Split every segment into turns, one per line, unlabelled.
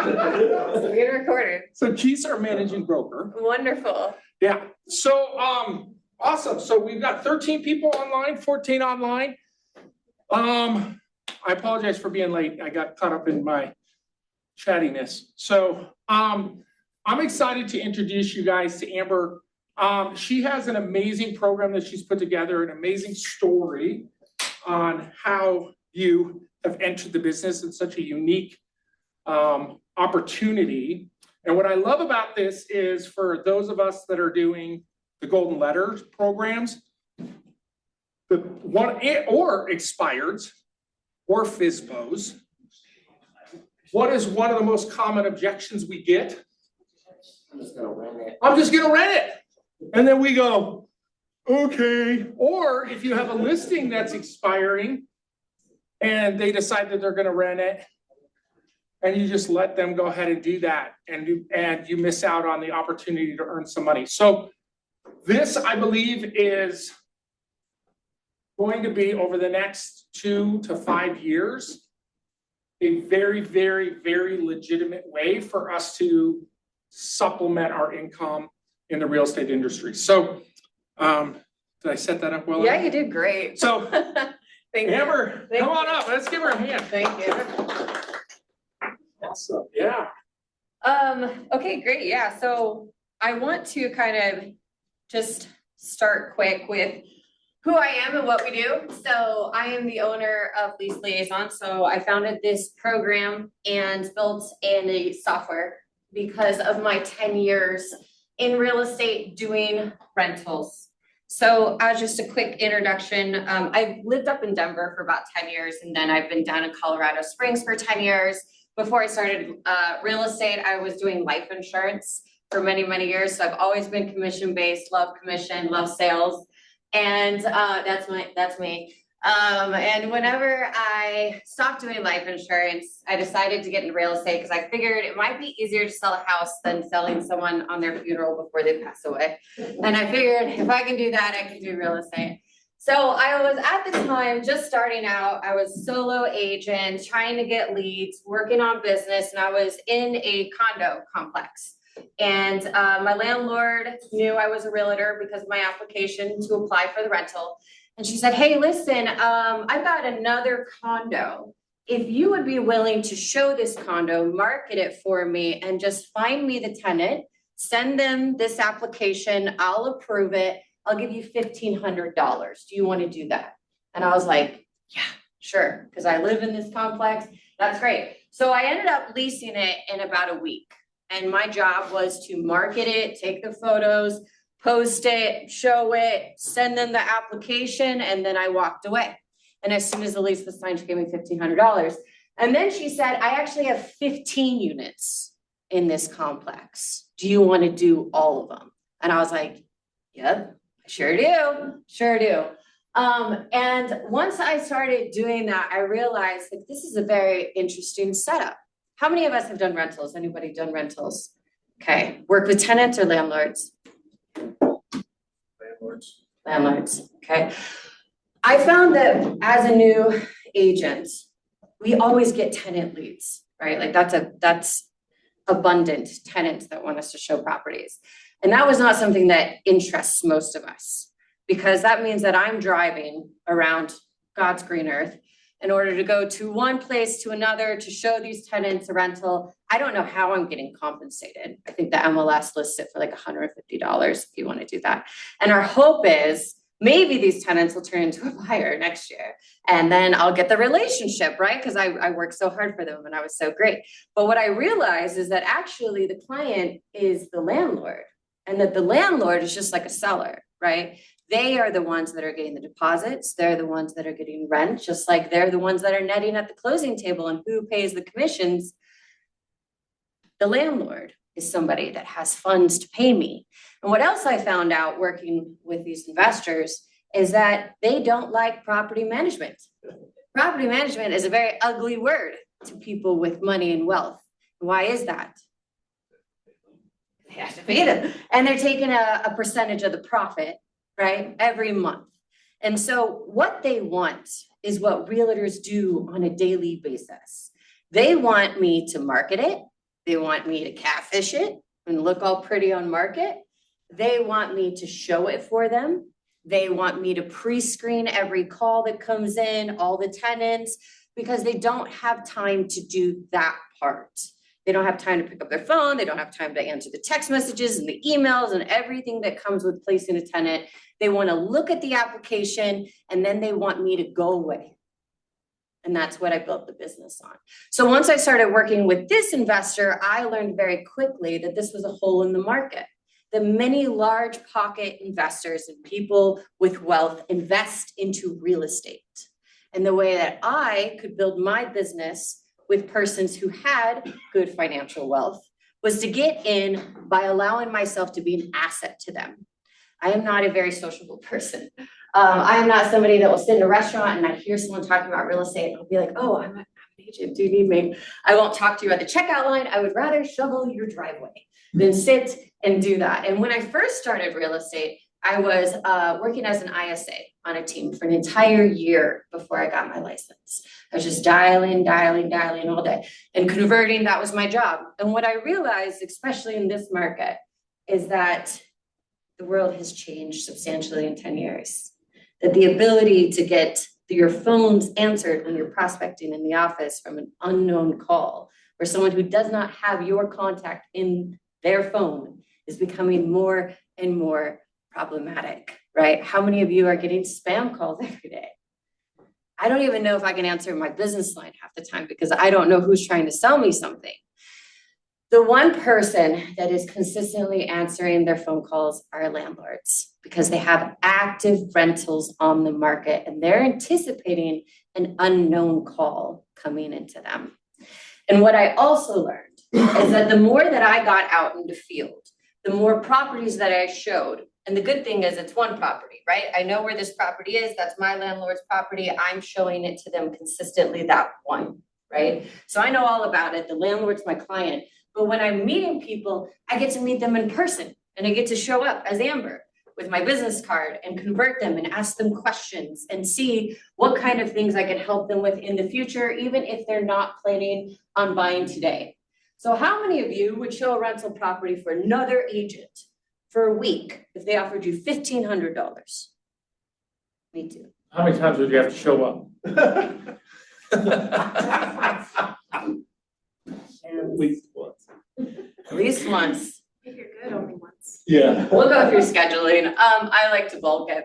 It's being recorded.
So Keith's our managing broker.
Wonderful.
Yeah, so, awesome. So we've got 13 people online, 14 online. I apologize for being late. I got caught up in my chattiness. So, I'm excited to introduce you guys to Amber. She has an amazing program that she's put together, an amazing story on how you have entered the business in such a unique opportunity. And what I love about this is for those of us that are doing the Golden Letters programs, the one or expireds or FSBOs, what is one of the most common objections we get?
I'm just gonna rent it.
I'm just gonna rent it. And then we go, okay. Or if you have a listing that's expiring and they decide that they're gonna rent it, and you just let them go ahead and do that, and you miss out on the opportunity to earn some money. So this, I believe, is going to be over the next 2 to 5 years, a very, very, very legitimate way for us to supplement our income in the real estate industry. So, did I set that up well?
Yeah, you did great.
So,
Thank
Amber,
you.
come on up. Let's give her a hand.
Thank you.
Awesome. Yeah.
Okay, great. Yeah, so I want to kind of just start quick with who I am and what we do. So I am the owner of Lease Liaison. So I founded this program and built a software because of my 10 years in real estate doing rentals. So as just a quick introduction, I've lived up in Denver for about 10 years, and then I've been down in Colorado Springs for 10 years. Before I started real estate, I was doing life insurance for many, many years. So I've always been commission-based, love commission, love sales. And that's me. And whenever I stopped doing life insurance, I decided to get into real estate because I figured it might be easier to sell a house than selling someone on their funeral before they pass away. And I figured if I can do that, I can do real estate. So I was at the time just starting out. I was solo agent, trying to get leads, working on business, and I was in a condo complex. And my landlord knew I was a realtor because of my application to apply for the rental. And she said, hey, listen, I've got another condo. If you would be willing to show this condo, market it for me, and just find me the tenant, send them this application, I'll approve it. I'll give you $1,500. Do you want to do that? And I was like, yeah, sure. Because I live in this complex. That's great. So I ended up leasing it in about a week. And my job was to market it, take the photos, post it, show it, send them the application, and then I walked away. And as soon as the lease was signed, she gave me $1,500. And then she said, I actually have 15 units in this complex. Do you want to do all of them? And I was like, yep. Sure do. And once I started doing that, I realized that this is a very interesting setup. How many of us have done rentals? Anybody done rentals? Okay. Work with tenants or landlords? Landlords. Okay. I found that as a new agent, we always get tenant leads, right? Like that's abundant tenants that want us to show properties. And that was not something that interests most of us, because that means that I'm driving around God's green earth in order to go to one place to another to show these tenants a rental. I don't know how I'm getting compensated. I think the MLS lists it for like $150 if you want to do that. And our hope is maybe these tenants will turn into a buyer next year, and then I'll get the relationship, right? Because I worked so hard for them and I was so great. But what I realized is that actually the client is the landlord, and that the landlord is just like a seller, right? They are the ones that are getting the deposits. They're the ones that are getting rent, just like they're the ones that are netting at the closing table. And who pays the commissions? The landlord is somebody that has funds to pay me. And what else I found out working with these investors is that they don't like property management. Property management is a very ugly word to people with money and wealth. Why is that? They have to pay them. And they're taking a percentage of the profit, right, every month. And so what they want is what realtors do on a daily basis. They want me to market it. They want me to catfish it and look all pretty on market. They want me to show it for them. They want me to pre-screen every call that comes in, all the tenants, because they don't have time to do that part. They don't have time to pick up their phone. They don't have time to answer the text messages and the emails and everything that comes with placing a tenant. They want to look at the application and then they want me to go away. And that's what I built the business on. So once I started working with this investor, I learned very quickly that this was a hole in the market. That many large pocket investors and people with wealth invest into real estate. And the way that I could build my business with persons who had good financial wealth was to get in by allowing myself to be an asset to them. I am not a very sociable person. I am not somebody that will sit in a restaurant and I hear someone talking about real estate and I'll be like, oh, I'm an agent, do you need me? I won't talk to you at the checkout line. I would rather shovel your driveway than sit and do that. And when I first started real estate, I was working as an ISA on a team for an entire year before I got my license. I was just dialing all day and converting. That was my job. And what I realized, especially in this market, is that the world has changed substantially in 10 years. That the ability to get your phones answered when you're prospecting in the office from an unknown call or someone who does not have your contact in their phone is becoming more and more problematic, right? How many of you are getting spam calls every day? I don't even know if I can answer my business line half the time because I don't know who's trying to sell me something. The one person that is consistently answering their phone calls are landlords because they have active rentals on the market and they're anticipating an unknown call coming into them. And what I also learned is that the more that I got out in the field, the more properties that I showed. And the good thing is it's one property, right? I know where this property is. That's my landlord's property. I'm showing it to them consistently, that one, right? So I know all about it. The landlord's my client. But when I'm meeting people, I get to meet them in person and I get to show up as Amber with my business card and convert them and ask them questions and see what kind of things I can help them with in the future, even if they're not planning on buying today. So how many of you would show a rental property for another agent for a week if they offered you $1,500? Me too.
How many times would you have to show up?
At least once.
At least once.
If you're good, only once.
Yeah.
We'll go through scheduling. I like to bulk it.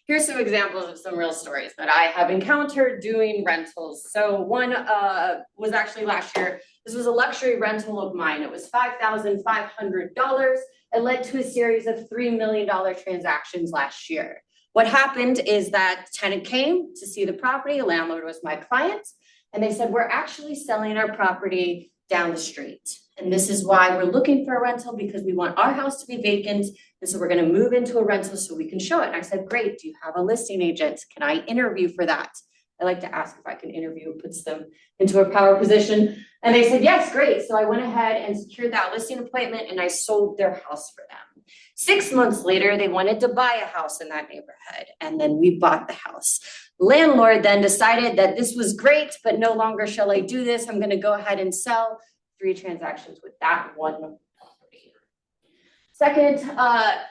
Here's some examples of some real stories that I have encountered doing rentals. So one was actually last year. This was a luxury rental of mine. It was $5,500. It led to a series of $3 million transactions last year. What happened is that tenant came to see the property. A landlord was my client. And they said, we're actually selling our property down the street. And this is why we're looking for a rental because we want our house to be vacant. And so we're going to move into a rental so we can show it. And I said, great. Do you have a listing agent? Can I interview for that? I like to ask if I can interview. It puts them into a power position. And they said, yes, great. So I went ahead and secured that listing appointment and I sold their house for them. 6 months later, they wanted to buy a house in that neighborhood. And then we bought the house. Landlord then decided that this was great, but no longer shall I do this. I'm going to go ahead and sell 3 transactions with that one property. Second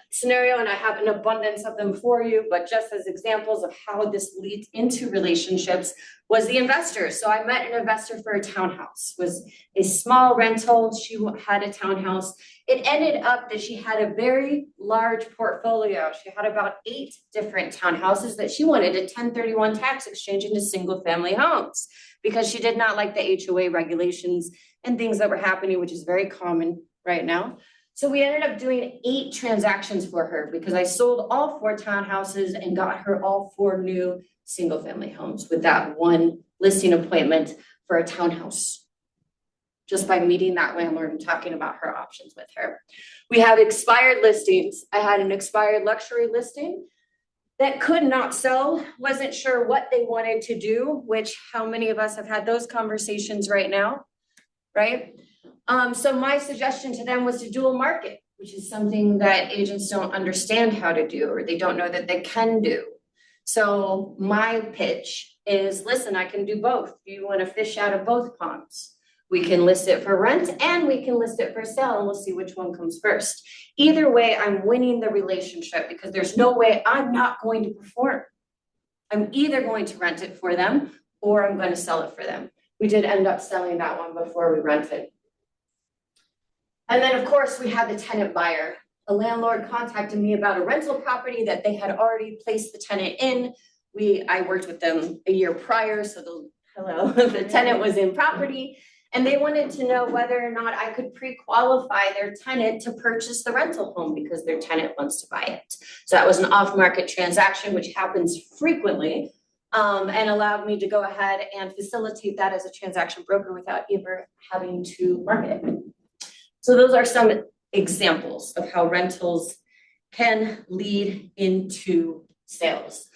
scenario, and I have an abundance of them for you, but just as examples of how this leads into relationships, was the investor. So I met an investor for a townhouse. It was a small rental. She had a townhouse. It ended up that she had a very large portfolio. She had about 8 different townhouses that she wanted a 1031 tax exchange into single family homes because she did not like the HOA regulations and things that were happening, which is very common right now. So we ended up doing 8 transactions for her because I sold all 4 townhouses and got her all 4 new single family homes with that one listing appointment for a townhouse. Just by meeting that landlord and talking about her options with her. We have expired listings. I had an expired luxury listing that could not sell, wasn't sure what they wanted to do, which how many of us have had those conversations right now, right? So my suggestion to them was to dual market, which is something that agents don't understand how to do, or they don't know that they can do. So my pitch is, listen, I can do both. Do you want to fish out of both ponds? We can list it for rent and we can list it for sale and we'll see which one comes first. Either way, I'm winning the relationship because there's no way I'm not going to perform. I'm either going to rent it for them or I'm going to sell it for them. We did end up selling that one before we rented. And then of course we had the tenant buyer. A landlord contacted me about a rental property that they had already placed the tenant in. I worked with them a year prior, so the tenant was in property. And they wanted to know whether or not I could pre-qualify their tenant to purchase the rental home because their tenant wants to buy it. So that was an off-market transaction, which happens frequently, and allowed me to go ahead and facilitate that as a transaction broker without ever having to market it. So those are some examples of how rentals can lead into sales.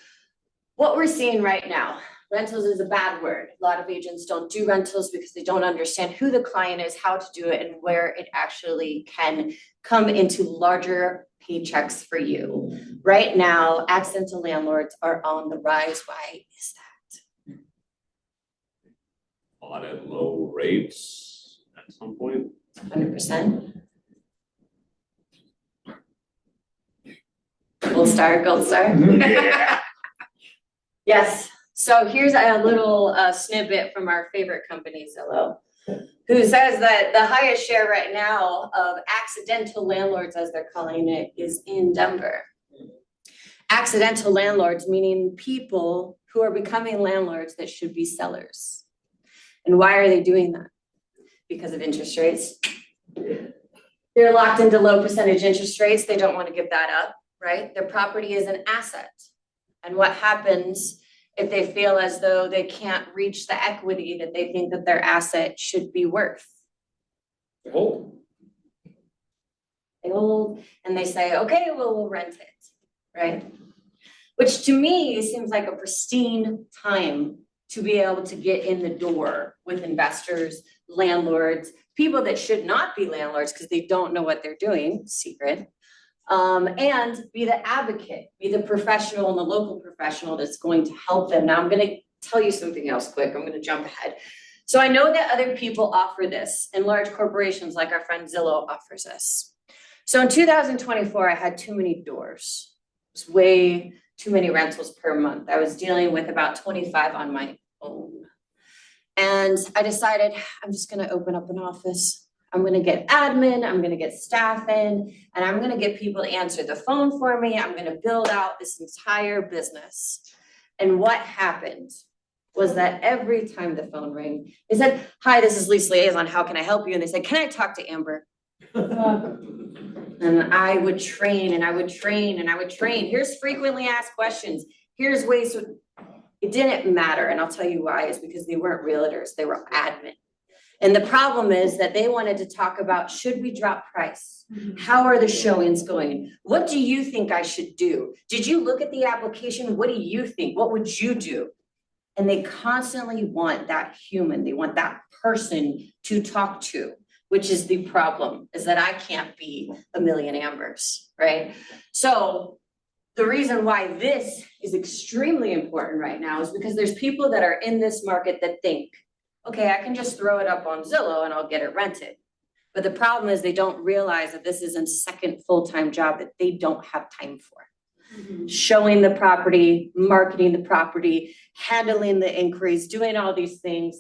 What we're seeing right now, rentals is a bad word. A lot of agents don't do rentals because they don't understand who the client is, how to do it, and where it actually can come into larger paychecks for you. Right now, accidental landlords are on the rise. Why is that?
Bought at low rates at some point.
100%. Gold star, gold star.
Yeah.
Yes. So here's a little snippet from our favorite company, Zillow, who says that the highest share right now of accidental landlords, as they're calling it, is in Denver. Accidental landlords, meaning people who are becoming landlords that should be sellers. And why are they doing that? Because of interest rates. They're locked into low percentage interest rates. They don't want to give that up, right? Their property is an asset. And what happens if they feel as though they can't reach the equity that they think that their asset should be worth? They hold and they say, okay, well, we'll rent it, right? Which to me seems like a pristine time to be able to get in the door with investors, landlords, people that should not be landlords because they don't know what they're doing, secret. And be the advocate, be the professional and the local professional that's going to help them. Now I'm going to tell you something else quick. I'm going to jump ahead. So I know that other people offer this and large corporations like our friend Zillow offers this. So in 2024, I had too many doors. It was way too many rentals per month. I was dealing with about 25 on my own. And I decided I'm just going to open up an office. I'm going to get admin, I'm going to get staff in, and I'm going to get people to answer the phone for me. I'm going to build out this entire business. And what happened was that every time the phone rang, they said, hi, this is Lease Liaison. How can I help you? And they said, can I talk to Amber? And I would train and I would train and I would train. Here's frequently asked questions. Here's ways to, it didn't matter. And I'll tell you why, is because they weren't realtors, they were admin. And the problem is that they wanted to talk about, should we drop price? How are the showings going? What do you think I should do? Did you look at the application? What do you think? What would you do? And they constantly want that human. They want that person to talk to, which is the problem, is that I can't be a million Ambers, right? So the reason why this is extremely important right now is because there's people that are in this market that think, okay, I can just throw it up on Zillow and I'll get it rented. But the problem is they don't realize that this is a second full-time job that they don't have time for. Showing the property, marketing the property, handling the inquiries, doing all these things,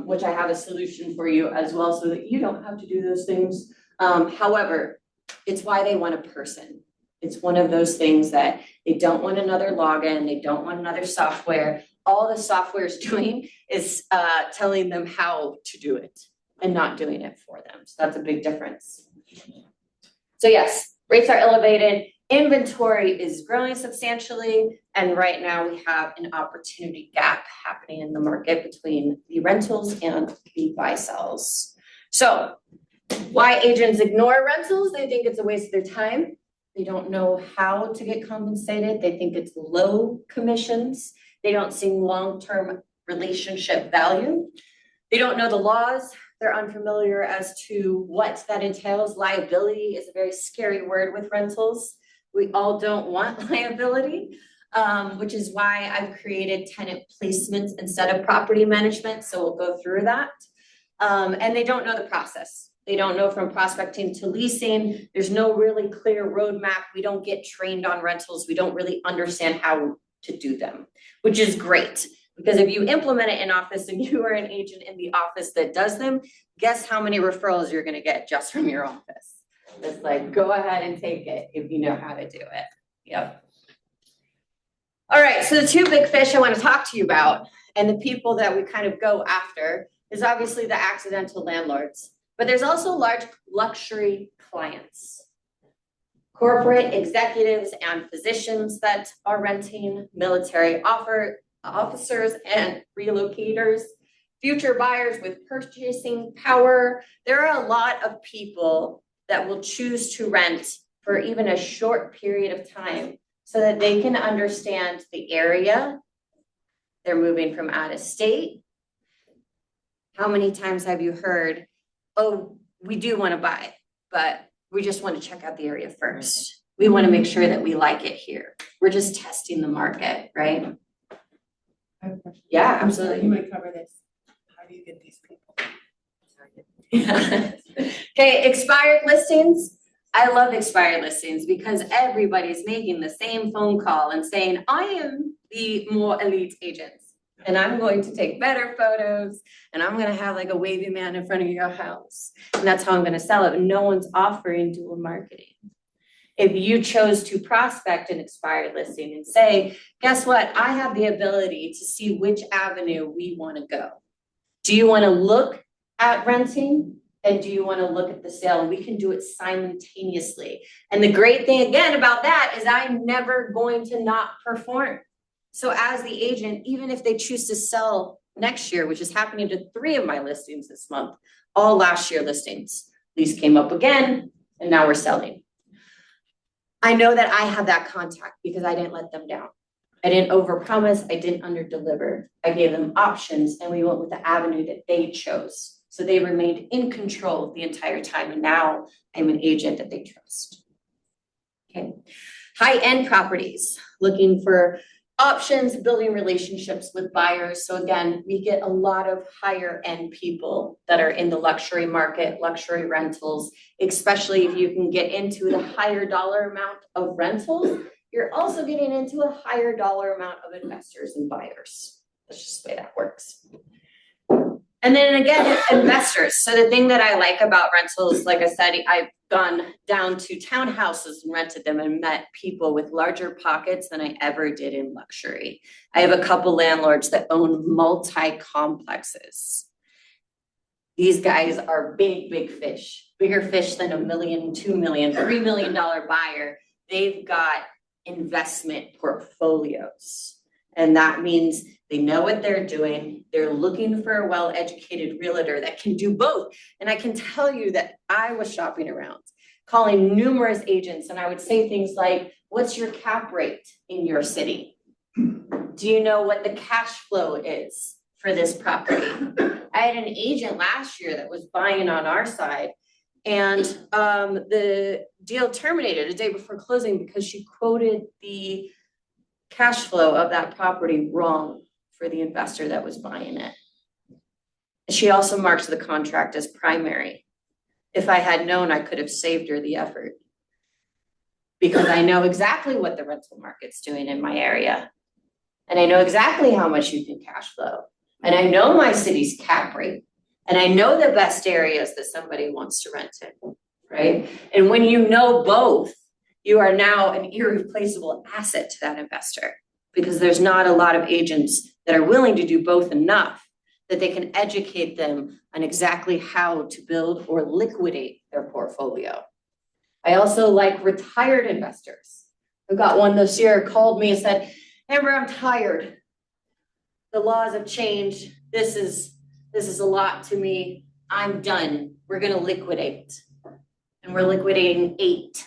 which I have a solution for you as well so that you don't have to do those things. However, it's why they want a person. It's one of those things that they don't want another login, they don't want another software. All the software is doing is telling them how to do it and not doing it for them. So that's a big difference. So yes, rates are elevated. Inventory is growing substantially. And right now we have an opportunity gap happening in the market between the rentals and the buy sells. So why agents ignore rentals? They think it's a waste of their time. They don't know how to get compensated. They think it's low commissions. They don't see long-term relationship value. They don't know the laws. They're unfamiliar as to what that entails. Liability is a very scary word with rentals. We all don't want liability, which is why I've created tenant placements instead of property management. So we'll go through that. And they don't know the process. They don't know from prospecting to leasing. There's no really clear roadmap. We don't get trained on rentals. We don't really understand how to do them, which is great. Because if you implement it in office and you are an agent in the office that does them, guess how many referrals you're gonna get just from your office. It's like, go ahead and take it if you know how to do it. Yep. All right, so the two big fish I want to talk to you about and the people that we kind of go after is obviously the accidental landlords, but there's also large luxury clients, corporate executives and physicians that are renting, military officers and relocators, future buyers with purchasing power. There are a lot of people that will choose to rent for even a short period of time so that they can understand the area. They're moving from out of state. How many times have you heard, oh, we do want to buy, but we just want to check out the area first. We want to make sure that we like it here. We're just testing the market, right?
I have a question.
Yeah, absolutely.
You might cover this. How do you get these people?
Okay, expired listings. I love expired listings because everybody's making the same phone call and saying, I am the more elite agents and I'm going to take better photos and I'm going to have like a wavy man in front of your house. And that's how I'm going to sell it. No one's offering dual marketing. If you chose to prospect an expired listing and say, guess what? I have the ability to see which avenue we want to go. Do you want to look at renting? And do you want to look at the sale? And we can do it simultaneously. And the great thing again about that is I'm never going to not perform. So as the agent, even if they choose to sell next year, which is happening to 3 of my listings this month, all last year listings, lease came up again, and now we're selling. I know that I have that contact because I didn't let them down. I didn't overpromise, I didn't underdeliver. I gave them options and we went with the avenue that they chose. So they remained in control the entire time. And now I'm an agent that they trust. Okay. High-end properties, looking for options, building relationships with buyers. So again, we get a lot of higher end people that are in the luxury market, luxury rentals, especially if you can get into the higher dollar amount of rentals, you're also getting into a higher dollar amount of investors and buyers. That's just the way that works. And then again, investors. So the thing that I like about rentals, like I said, I've gone down to townhouses and rented them and met people with larger pockets than I ever did in luxury. I have a couple landlords that own multi-complexes. These guys are big, big fish, bigger fish than $1 million, $2 million, $3 million buyer. They've got investment portfolios. And that means they know what they're doing. They're looking for a well-educated realtor that can do both. And I can tell you that I was shopping around, calling numerous agents, and I would say things like, what's your cap rate in your city? Do you know what the cash flow is for this property? I had an agent last year that was buying on our side, and the deal terminated a day before closing because she quoted the cash flow of that property wrong for the investor that was buying it. She also marked the contract as primary. If I had known, I could have saved her the effort because I know exactly what the rental market's doing in my area. And I know exactly how much you can cash flow. And I know my city's cap rate. And I know the best areas that somebody wants to rent in, right? And when you know both, you are now an irreplaceable asset to that investor because there's not a lot of agents that are willing to do both enough that they can educate them on exactly how to build or liquidate their portfolio. I also like retired investors. I got one this year, called me and said, Amber, I'm tired. The laws have changed. This is a lot to me. I'm done. We're gonna liquidate. And we're liquidating 8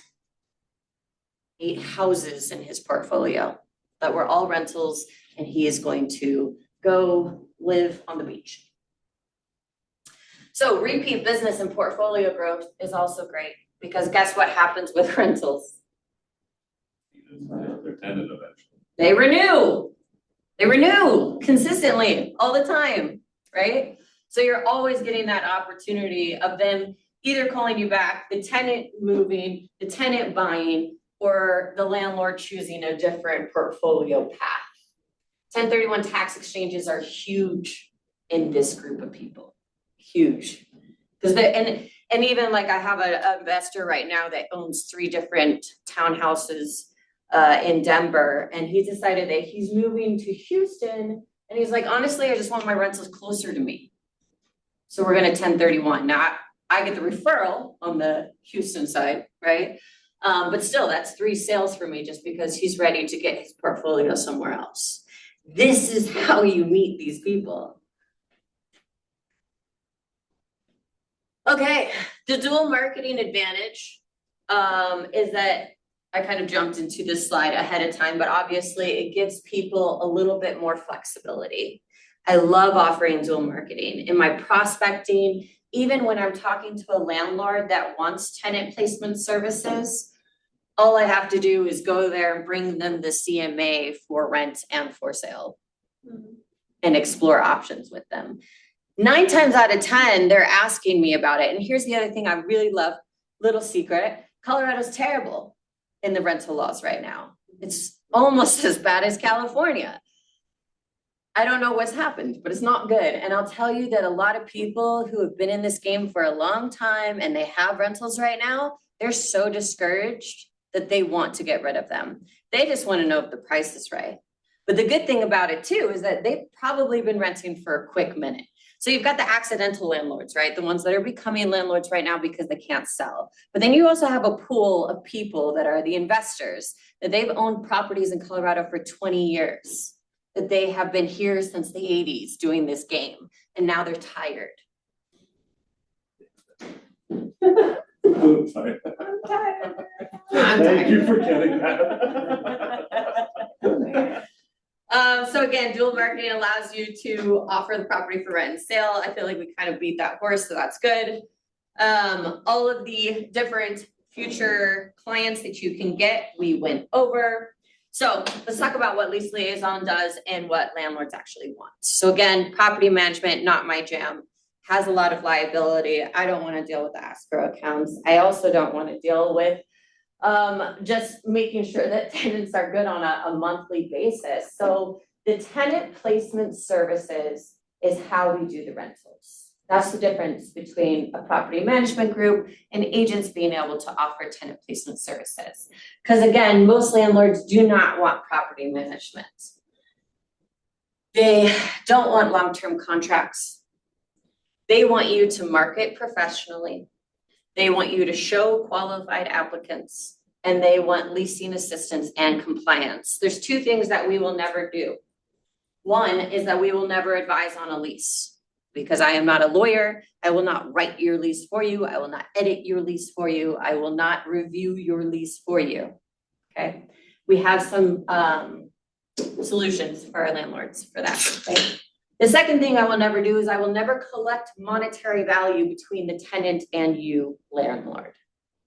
houses in his portfolio that were all rentals, and he is going to go live on the beach. So repeat business and portfolio growth is also great because guess what happens with rentals?
They're tenant eventually.
They renew consistently all the time, right? So you're always getting that opportunity of them either calling you back, the tenant moving, the tenant buying, or the landlord choosing a different portfolio path. 1031 tax exchanges are huge in this group of people, huge. Because and even like I have an investor right now that owns 3 different townhouses in Denver, and he decided that he's moving to Houston, and he's like, honestly, I just want my rentals closer to me. So we're gonna 1031. Now I get the referral on the Houston side, right? But still, that's 3 sales for me just because he's ready to get his portfolio somewhere else. This is how you meet these people. Okay, the dual marketing advantage is that I kind of jumped into this slide ahead of time, but obviously it gives people a little bit more flexibility. I love offering dual marketing in my prospecting. Even when I'm talking to a landlord that wants tenant placement services, all I have to do is go there and bring them the CMA for rent and for sale and explore options with them. 9 times out of 10, they're asking me about it. And here's the other thing I really love, little secret, Colorado's terrible in the rental laws right now. It's almost as bad as California. I don't know what's happened, but it's not good. And I'll tell you that a lot of people who have been in this game for a long time and they have rentals right now, they're so discouraged that they want to get rid of them. They just want to know if the price is right. But the good thing about it too is that they've probably been renting for a quick minute. So you've got the accidental landlords, right? The ones that are becoming landlords right now because they can't sell. But then you also have a pool of people that are the investors, that they've owned properties in Colorado for 20 years, that they have been here since the 80s doing this game, and now they're tired.
I'm sorry.
I'm tired.
Thank you for getting that.
So again, dual marketing allows you to offer the property for rent and sale. I feel like we kind of beat that horse, so that's good. All of the different future clients that you can get, we went over. So let's talk about what Lease Liaison does and what landlords actually want. So again, property management, not my jam, has a lot of liability. I don't want to deal with the escrow accounts. I also don't want to deal with just making sure that tenants are good on a monthly basis. So the tenant placement services is how we do the rentals. That's the difference between a property management group and agents being able to offer tenant placement services. Because again, most landlords do not want property management. They don't want long-term contracts. They want you to market professionally. They want you to show qualified applicants, and they want leasing assistance and compliance. There's 2 things that we will never do. One is that we will never advise on a lease because I am not a lawyer. I will not write your lease for you. I will not edit your lease for you. I will not review your lease for you. Okay. We have some solutions for our landlords for that. Okay? The second thing I will never do is I will never collect monetary value between the tenant and you, landlord,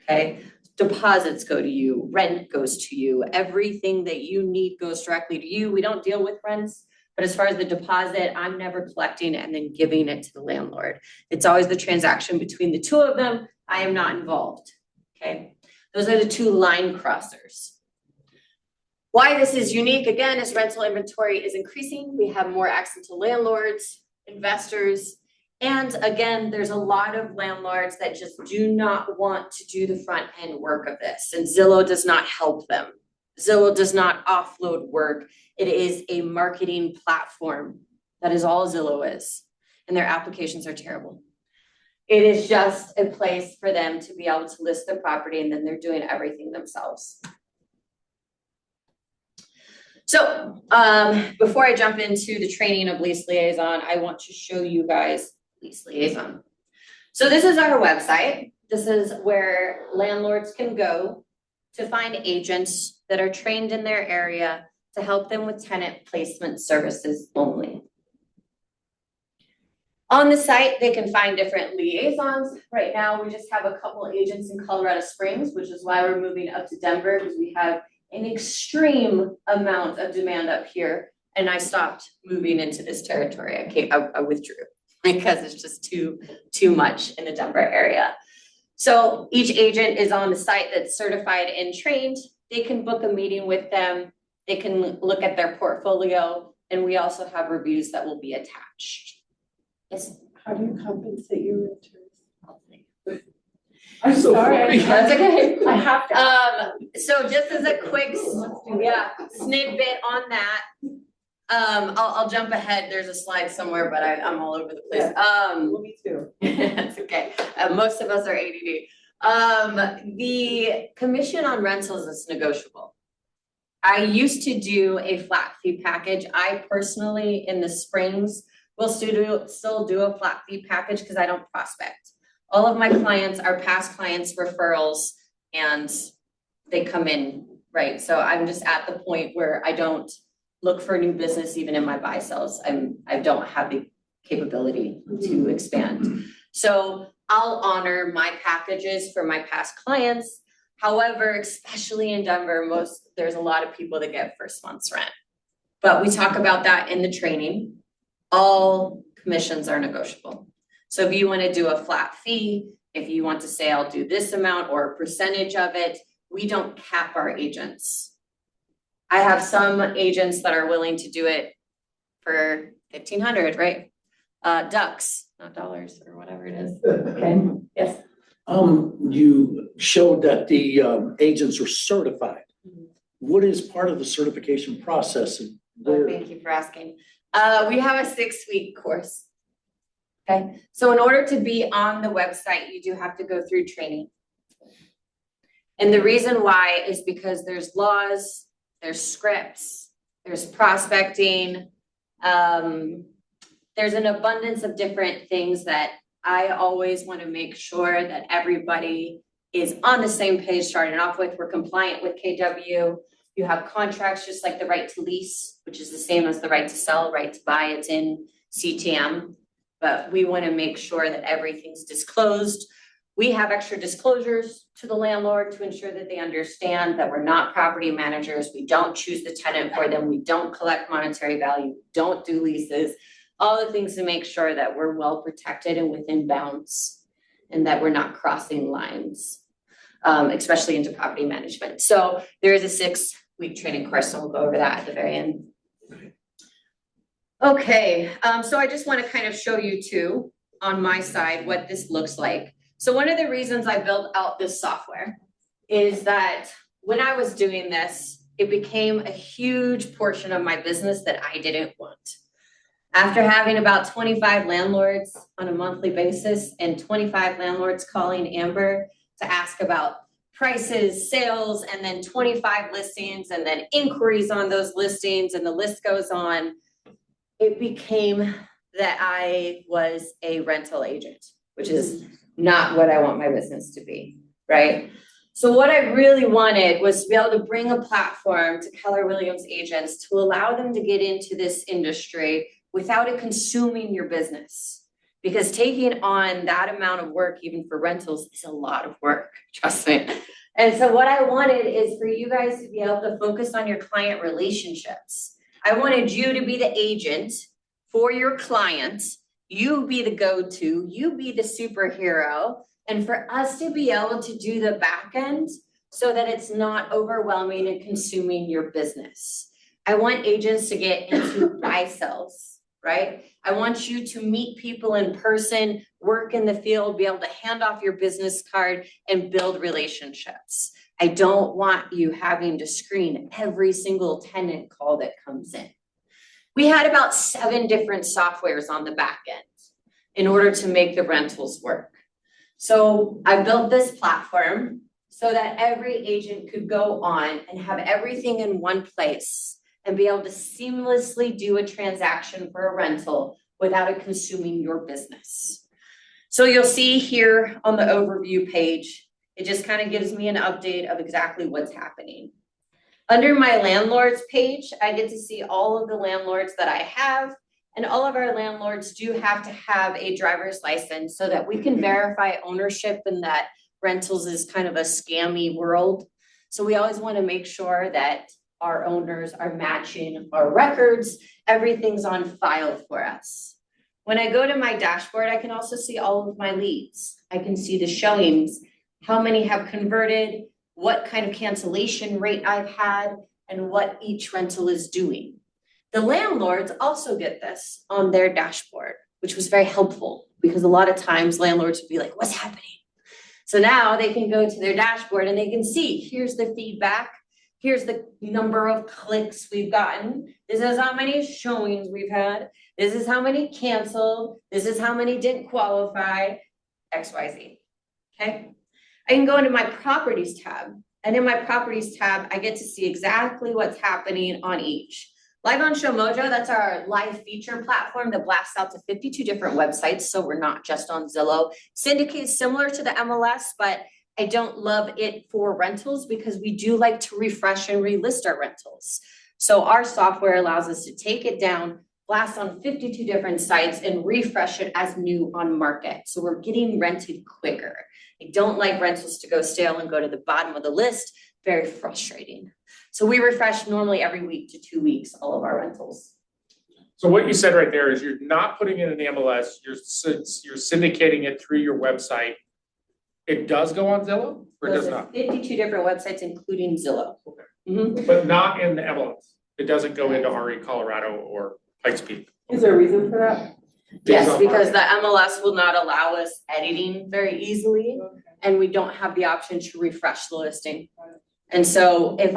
okay? Deposits go to you, rent goes to you, everything that you need goes directly to you. We don't deal with rents, but as far as the deposit, I'm never collecting and then giving it to the landlord. It's always the transaction between the 2 of them. I am not involved, okay? Those are the 2 line crossers. Why this is unique, again, is rental inventory is increasing. We have more access to landlords, investors, and again, there's a lot of landlords that just do not want to do the front end work of this, and Zillow does not help them. Zillow does not offload work. It is a marketing platform. That is all Zillow is, and their applications are terrible. It is just a place for them to be able to list their property, and then they're doing everything themselves. So before I jump into the training of Lease Liaison, I want to show you guys Lease Liaison. So this is our website. This is where landlords can go to find agents that are trained in their area to help them with tenant placement services only. On the site, they can find different liaisons. Right now, we just have a couple agents in Colorado Springs, which is why we're moving up to Denver, because we have an extreme amount of demand up here, and I stopped moving into this territory. I withdrew. because it's just too much in the Denver area. So each agent is on the site that's certified and trained. They can book a meeting with them. They can look at their portfolio, and we also have reviews that will be attached. Yes.
How do you compensate your renters?
I'm so funny.
That's okay.
I have to.
So just as a quick, snippet on that, I'll jump ahead. There's a slide somewhere, but I'm all over the place.
Well, me too.
That's okay. Most of us are ADD. The commission on rentals is negotiable. I used to do a flat fee package. I personally, in the springs, will still do a flat fee package because I don't prospect. All of my clients are past clients' referrals, and they come in, right? So I'm just at the point where I don't look for new business even in my buy sells. I don't have the capability to expand. So I'll honor my packages for my past clients. However, especially in Denver, there's a lot of people that get first month's rent. But we talk about that in the training. All commissions are negotiable. So if you want to do a flat fee, if you want to say I'll do this amount or a percentage of it, we don't cap our agents. I have some agents that are willing to do it for $1,500, right? Ducks, not dollars or whatever it is. Okay, yes.
You showed that the agents are certified. What is part of the certification process and where?
Thank you for asking. We have a 6-week course. Okay, so in order to be on the website, you do have to go through training. And the reason why is because there's laws, there's scripts, there's prospecting, there's an abundance of different things that I always want to make sure that everybody is on the same page starting off with. We're compliant with KW. You have contracts just like the right to lease, which is the same as the right to sell, right to buy. It's in CTM, but we want to make sure that everything's disclosed. We have extra disclosures to the landlord to ensure that they understand that we're not property managers. We don't choose the tenant for them. We don't collect monetary value, don't do leases, all the things to make sure that we're well protected and within bounds and that we're not crossing lines, especially into property management. So there is a 6-week training course, and we'll go over that at the very end. Okay, so I just want to kind of show you too, on my side, what this looks like. So one of the reasons I built out this software is that when I was doing this, it became a huge portion of my business that I didn't want. After having about 25 landlords on a monthly basis and 25 landlords calling Amber to ask about prices, sales, and then 25 listings and then inquiries on those listings, and the list goes on, it became that I was a rental agent, which is not what I want my business to be, right? So what I really wanted was to be able to bring a platform to Keller Williams agents to allow them to get into this industry without it consuming your business. Because taking on that amount of work, even for rentals, is a lot of work, trust me. And so what I wanted is for you guys to be able to focus on your client relationships. I wanted you to be the agent for your client. You be the go-to, you be the superhero, and for us to be able to do the back end so that it's not overwhelming and consuming your business. I want agents to get into buy sells, right? I want you to meet people in person, work in the field, be able to hand off your business card and build relationships. I don't want you having to screen every single tenant call that comes in. We had about 7 different softwares on the back end in order to make the rentals work. So I built this platform so that every agent could go on and have everything in one place and be able to seamlessly do a transaction for a rental without it consuming your business. So you'll see here on the overview page, it just kind of gives me an update of exactly what's happening. Under my landlords page, I get to see all of the landlords that I have, and all of our landlords do have to have a driver's license so that we can verify ownership, and that rentals is kind of a scammy world. So we always want to make sure that our owners are matching our records. Everything's on file for us. When I go to my dashboard, I can also see all of my leads. I can see the showings, how many have converted, what kind of cancellation rate I've had, and what each rental is doing. The landlords also get this on their dashboard, which was very helpful because a lot of times landlords would be like, what's happening? So now they can go to their dashboard and they can see, here's the feedback. Here's the number of clicks we've gotten. This is how many showings we've had. This is how many canceled. This is how many didn't qualify, XYZ, okay? I can go into my properties tab, and in my properties tab, I get to see exactly what's happening on each. Live on Show Mojo, that's our live feature platform that blasts out to 52 different websites, so we're not just on Zillow. Syndicate is similar to the MLS, but I don't love it for rentals because we do like to refresh and relist our rentals. So our software allows us to take it down, blast on 52 different sites, and refresh it as new on market. So we're getting rented quicker. I don't like rentals to go stale and go to the bottom of the list. Very frustrating. So we refresh normally every week to 2 weeks, all of our rentals.
So what you said right there is you're not putting in an MLS, you're syndicating it through your website. It does go on Zillow or it does not?
52 different websites, including Zillow.
Okay.
Mhm.
But not in the MLS. It doesn't go into RE Colorado or Pikes Peak.
Is there a reason for that?
Yes,
on
because
market.
the MLS will not allow us editing very easily, and we don't have the option to refresh the listing. And so if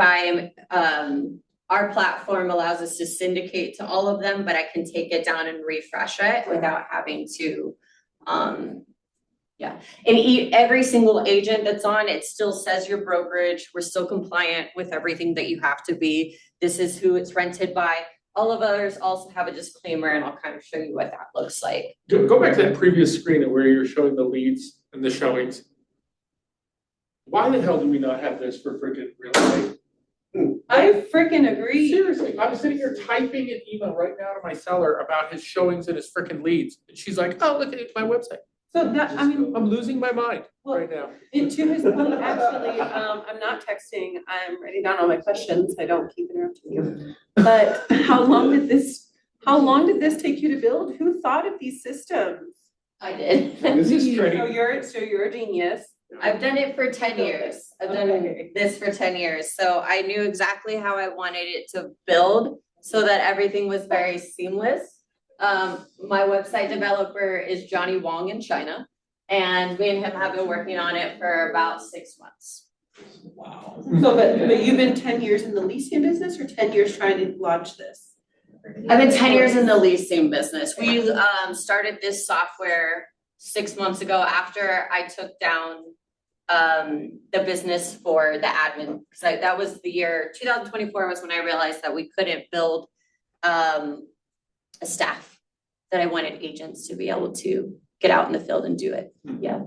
our platform allows us to syndicate to all of them, but I can take it down and refresh it without having to, yeah. And every single agent that's on, it still says your brokerage. We're still compliant with everything that you have to be. This is who it's rented by. All of others also have a disclaimer, and I'll kind of show you what that looks like.
Go back to that previous screen of where you're showing the leads and the showings. Why the hell do we not have this for freaking real estate?
I freaking agree.
Seriously, I was sitting here typing an email right now to my seller about his showings and his freaking leads. And she's like, oh, look at my website.
So that, I mean,
I'm losing my mind
well,
right now.
and to his point, actually, I'm not texting, I'm writing down all my questions, I don't keep interrupting you. But how long did this take you to build? Who thought of these systems?
I did.
This is
So
training.
you're a genius.
I've done it for 10 years. I've done this for 10 years. So I knew exactly how I wanted it to build so that everything was very seamless. My website developer is Johnny Wong in China, and me and him have been working on it for about 6 months.
Wow.
So, but you've been 10 years in the leasing business or 10 years trying to launch this?
I've been 10 years in the leasing business. We started this software 6 months ago after I took down the business for the admin. So that was the year 2024 was when I realized that we couldn't build a staff, that I wanted agents to be able to get out in the field and do it. Yeah.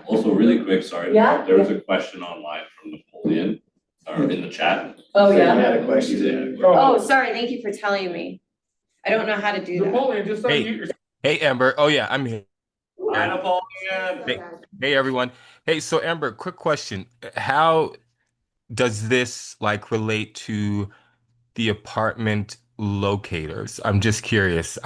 Also, really quick, sorry.
Yeah.
There was a question online from Napoleon, or in the chat.
Oh,
I
yeah.
had a question.
Oh, sorry. Thank you for telling me. I don't know how to do that.
Napoleon, just
Hey.
unmute yourself.
Hey, Amber. Oh, yeah, I'm here.
Hi, Napoleon.
Hey, everyone. Hey, so Amber, quick question. How does this like relate to the apartment locators? I'm just curious.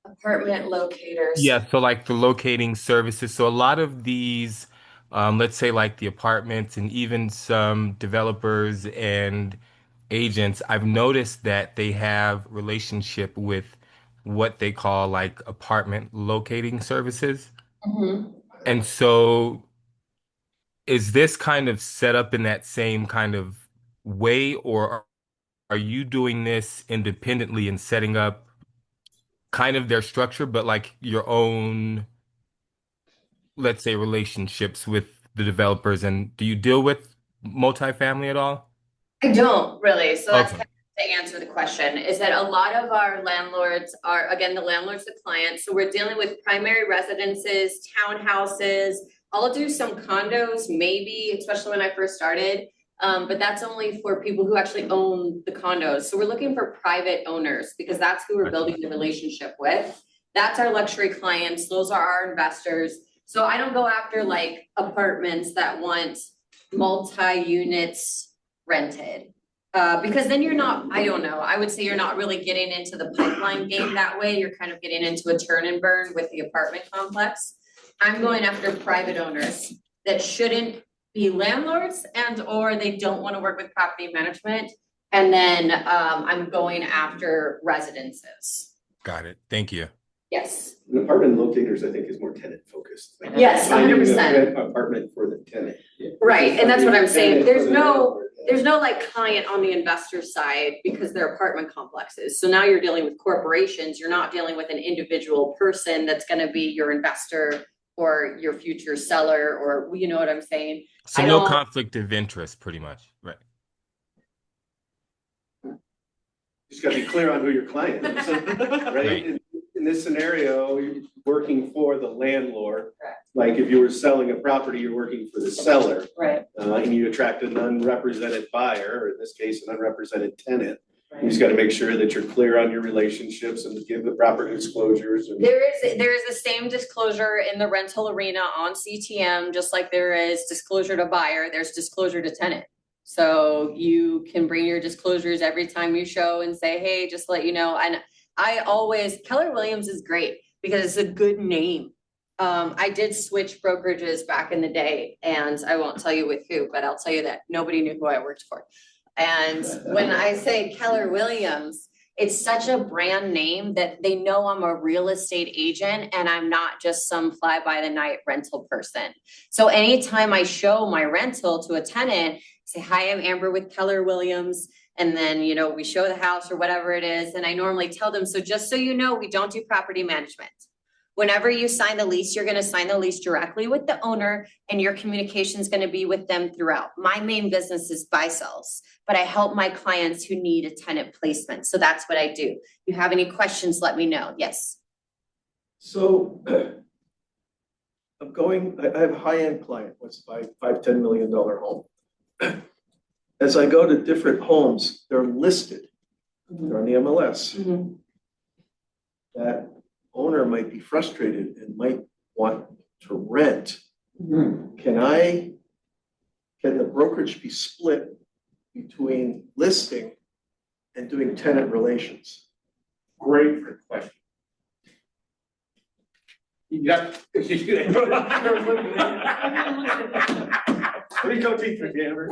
Apartment locators.
Yeah, so like the locating services. So a lot of these, let's say like the apartments and even some developers and agents, I've noticed that they have relationship with what they call like apartment locating services.
Mhm.
And so is this kind of set up in that same kind of way, or are you doing this independently and setting up kind of their structure, but like your own, let's say, relationships with the developers? And do you deal with multifamily at all?
I don't really. So that's
Okay.
kind of to answer the question is that a lot of our landlords are, again, the landlord's the client. So we're dealing with primary residences, townhouses. I'll do some condos, maybe, especially when I first started. But that's only for people who actually own the condos. So we're looking for private owners because that's who we're building the relationship with. That's our luxury clients. Those are our investors. So I don't go after like apartments that want multi-units rented. Because then you're not, I don't know, I would say you're not really getting into the pipeline game that way. You're kind of getting into a turn and burn with the apartment complex. I'm going after private owners that shouldn't be landlords and or they don't want to work with property management. And then I'm going after residences.
Got it. Thank you.
Yes.
The apartment locators, I think, is more tenant focused. Like
Yes,
finding a
100%.
good Apartment for the tenant.
Right, and that's what I'm saying.
Tenant for the landlord, yeah.
There's no like client on the investor side because they're apartment complexes. So now you're dealing with corporations. You're not dealing with an individual person that's gonna be your investor or your future seller, or you know what I'm saying?
So
I
no
don't-
conflict of interest, pretty much. Right.
Just gotta be clear on who your client is, right?
Right.
In this scenario, you're working for the landlord.
Correct.
Like if you were selling a property, you're working for the seller,
Right,
and you attract an unrepresented buyer, or in this case, an unrepresented tenant. You just gotta make sure that you're clear on your relationships and give the proper disclosures and.
there is the same disclosure in the rental arena on CTM, just like there is disclosure to buyer, there's disclosure to tenant. So you can bring your disclosures every time you show and say, hey, just let you know. And I always, Keller Williams is great because it's a good name. I did switch brokerages back in the day, and I won't tell you with who, but I'll tell you that nobody knew who I worked for. And when I say Keller Williams, it's such a brand name that they know I'm a real estate agent and I'm not just some fly by the night rental person. So anytime I show my rental to a tenant, say, hi, I'm Amber with Keller Williams. And then, you know, we show the house or whatever it is. And I normally tell them, so just so you know, we don't do property management. Whenever you sign the lease, you're going to sign the lease directly with the owner and your communication is going to be with them throughout. My main business is buy sells, but I help my clients who need a tenant placement. So that's what I do. If you have any questions, let me know. Yes.
So I have a high-end client, wants to buy $5-10 million home. As I go to different homes, they're listed, they're on the MLS. That owner might be frustrated and might want to rent. Can the brokerage be split between listing and doing tenant relations?
Great question. You got.
What do you go teeth with, Amber?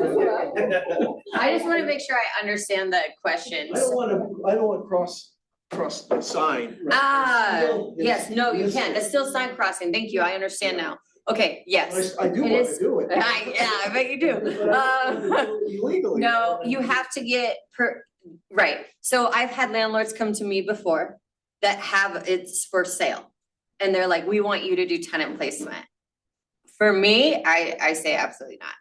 I just want to make sure I understand the question.
I don't want to cross the sign.
Yes, no, you can't. It's still sign crossing. Thank you. I understand now. Okay, yes.
I do
It
want
is-
to do it.
Yeah, I bet you do.
Illegally.
No, you have to get right. So I've had landlords come to me before that have it's for sale. And they're like, we want you to do tenant placement. For me, I say absolutely not.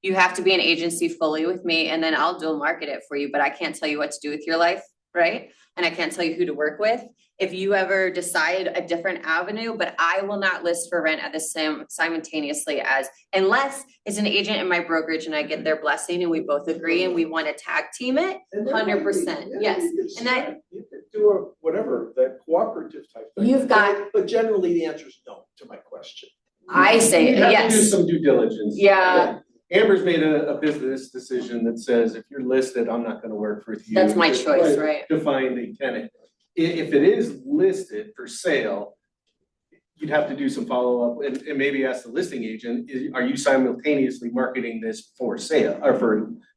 You have to be an agency fully with me and then I'll dual market it for you, but I can't tell you what to do with your life, right? And I can't tell you who to work with. If you ever decide a different avenue, but I will not list for rent at the same simultaneously as, unless it's an agent in my brokerage and I get their blessing and we both agree and we want to tag team it, 100%, yes. And that,
You could do a whatever, that cooperative type thing.
You've got-
But generally the answer is no to my question.
I say,
You have to do
yes,
some due diligence.
Yeah.
Amber's made a business decision that says, if you're listed, I'm not gonna work with you.
that's my
Just
choice,
like
right?
to find a tenant. If it is listed for sale, you'd have to do some follow-up and maybe ask the listing agent, are you simultaneously marketing this for sale or